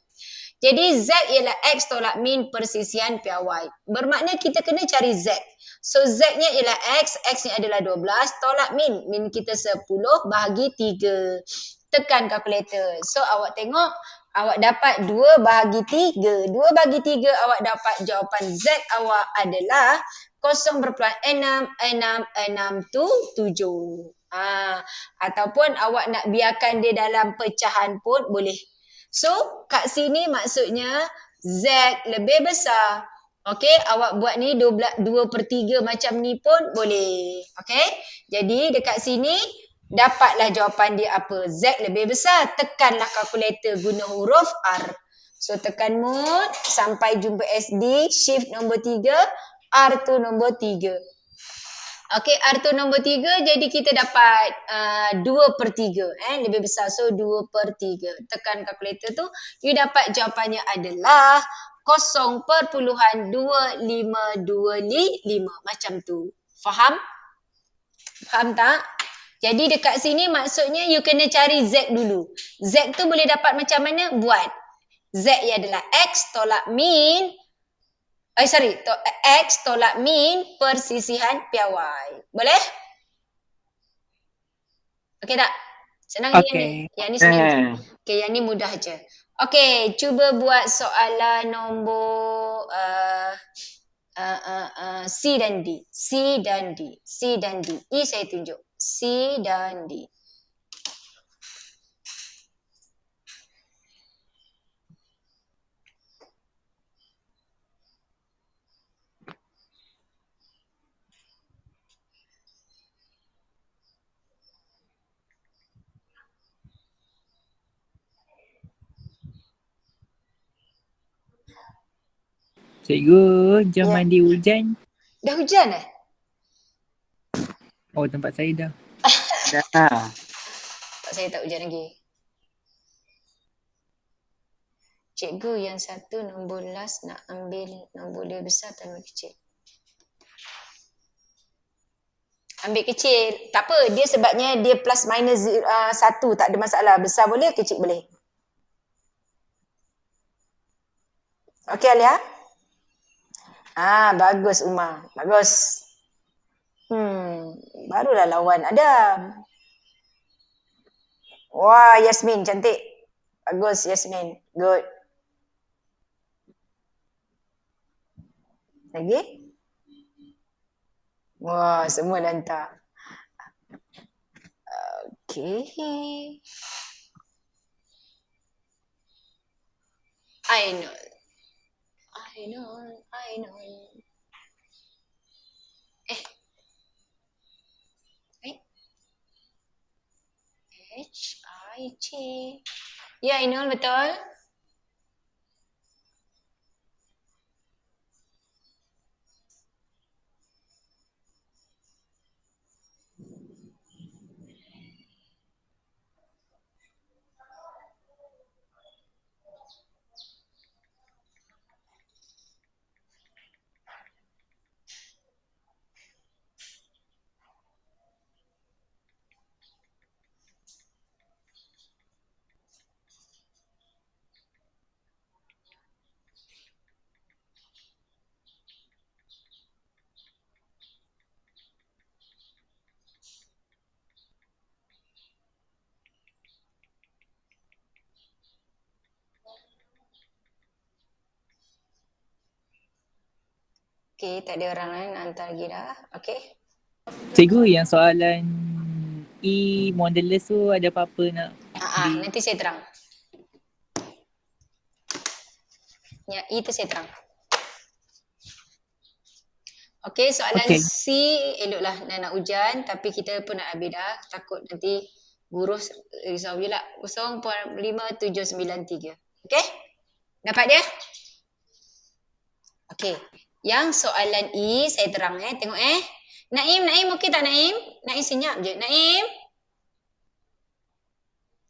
Jadi Z ialah X tolak min persisian piawai. Bermakna kita kena cari Z. So Z-nya ialah X, X-nya adalah 12, tolak min. Min kita 10 bahagi 3. Tekan kalkulator. So awak tengok, awak dapat 2 bahagi 3. 2 bahagi 3 awak dapat jawapan Z awak adalah 0.6667. Ataupun awak nak biarkan dia dalam pecahan pun boleh. So, kat sini maksudnya Z lebih besar. Okey, awak buat ni 2/3 macam ni pun boleh. Okey, jadi dekat sini dapatlah jawapan dia apa. Z lebih besar. Tekanlah kalkulator guna huruf R. So, tekan mode sampai jumpa SD. Shift nombor 3. R tu nombor 3. Okey, R tu nombor 3, jadi kita dapat 2/3. Lebih besar, so 2/3. Tekan kalkulator tu, you dapat jawapannya adalah 0.2525. Macam tu. Faham? Faham tak? Jadi dekat sini maksudnya you kena cari Z dulu. Z tu boleh dapat macam mana? Buat. Z adalah X tolak min. X tolak min persisihan piawai. Boleh? Okey tak? Senang
Okey.
yang ni. Yang ni senang. Okey, yang ni mudah je. Okey, cuba buat soalan nombor C dan D. C dan D. C dan D. E saya tunjuk. C dan D.
Cikgu, jam
Ya.
mandi hujan.
Dah hujan
Oh, tempat saya dah.
Dah.
Saya tak hujan lagi. Cikgu yang satu nombor last nak ambil nombor lebih besar atau nombor kecil? Ambil kecil. Tak apa. Dia sebabnya dia plus minus 1. Tak ada masalah. Besar boleh, kecil boleh. Okey Alia? Bagus Umar. Bagus. Barulah lawan Adam. Wah, Yasmin cantik. Bagus Yasmin. Good. Lagi? Wah, semua dah hantar. Okay. I know. H-I-J. Ya, Ainul, betul. Okay, tak ada orang lain hantar lagi dah. Okay.
Cikgu, yang soalan E modulus tu ada apa-apa nak
Nanti saya terang. Ya, itu saya terang. Okay, soalan
Okay.
C, eloklah nak hujan tapi kita pun nak habis dah. Takut nanti guru risau je lah. 0.5793. Okay? Dapat dia? Okay. Yang soalan E, saya terang tengok Naim okey tak Naim? Naim senyap je.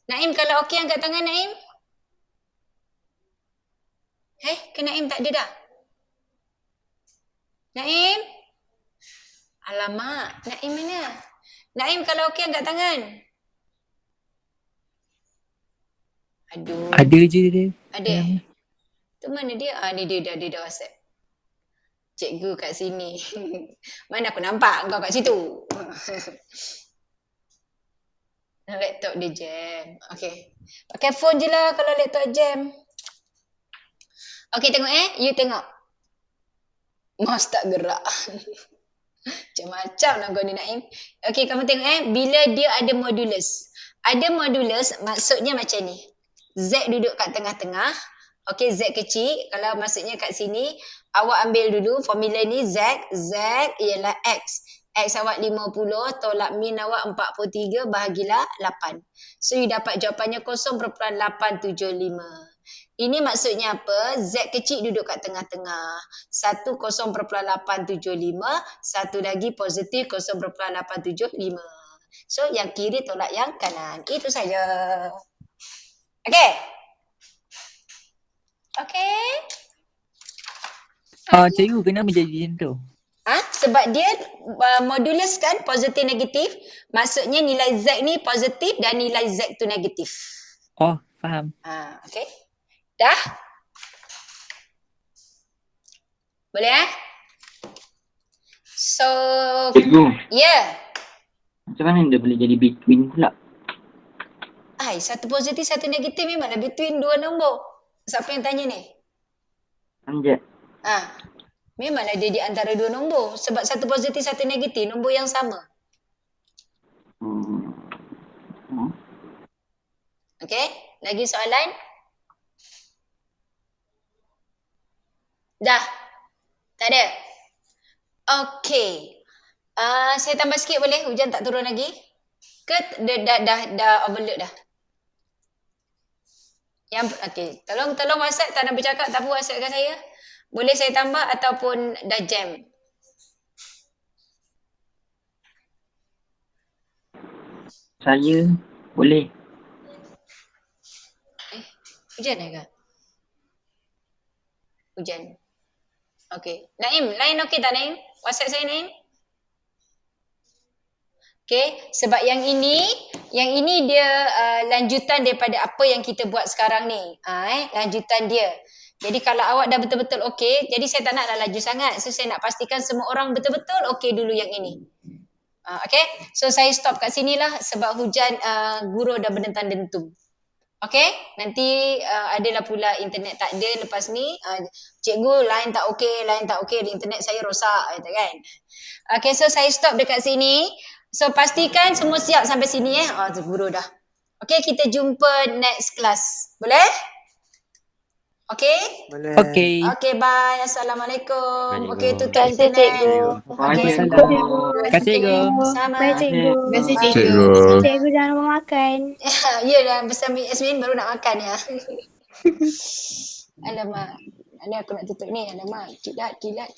Naim kalau okey angkat tangan Naim. Ke Naim tak ada dah? Naim? Alamak, Naim mana? Naim kalau okey angkat tangan. Aduh.
Ada je dia.
Ada Tu mana dia? Ni dia dah WhatsApp. Cikgu kat sini. Mana aku nampak kau kat situ? Laptop dia jam. Okay. Pakai phone je lah kalau laptop jam. Okay, tengok You tengok. Mouse tak gerak. Macam-macam lah kau ni Naim. Okay, kamu tengok bila dia ada modulus. Ada modulus maksudnya macam ni. Z duduk kat tengah-tengah. Okay, Z kecil. Kalau maksudnya kat sini, awak ambil dulu formula ni Z. Z ialah X. X awak 50, tolak min awak 43, bahagilah 8. So, you dapat jawapannya 0.875. Ini maksudnya apa? Z kecil duduk kat tengah-tengah. Satu 0.875, satu lagi positif 0.875. So, yang kiri tolak yang kanan. Itu saja. Okay? Okay?
Cikgu, kenapa jadi macam tu?
Sebab dia modulus kan, positif negatif. Maksudnya nilai Z ni positif dan nilai Z tu negatif.
Oh, faham.
Okay? Dah? Boleh So,
Cikgu,
ya.
macam mana dia boleh jadi between pula?
Satu positif, satu negatif memanglah between dua nombor. Siapa yang tanya ni?
Anjat.
Memanglah dia di antara dua nombor. Sebab satu positif, satu negatif, nombor yang sama. Okay? Lagi soalan? Dah? Tak ada? Okay. Saya tambah sikit boleh? Hujan tak turun lagi? Ke dah overload dah? Okay. Tolong WhatsApp, tak nak bercakap, tak apa WhatsApp kat saya. Boleh saya tambah ataupun dah jam?
Saya boleh.
Hujan ke? Hujan. Okay. Naim, line okey tak Naim? WhatsApp saya Naim? Okay, sebab yang ini dia lanjutan daripada apa yang kita buat sekarang ni. Lanjutan dia. Jadi kalau awak dah betul-betul okey, jadi saya tak nak laju sangat. So saya nak pastikan semua orang betul-betul okey dulu yang ini. Okay, so saya stop kat sinilah sebab hujan guru dah berdentang-dentum. Okay, nanti adalah pula internet tak ada lepas ni. Cikgu line tak okey, internet saya rosak kata kan. Okay, so saya stop dekat sini. So pastikan semua siap sampai sini guru dah. Okay, kita jumpa next class. Boleh? Okay?
Boleh.
Okay.
Okay, bye. Assalamualaikum. Okay, tutup
Terima kasih,
internet.
cikgu.
Waalaikumsalam. Terima kasih, cikgu.
Sama.
Bye, cikgu.
Terima kasih
Cikgu.
Cikgu jangan lupa makan.
Ya dah, bersama Yasmin baru nak makan ya. Alamak. Mana aku nak tutup ni? Alamak. Kilat.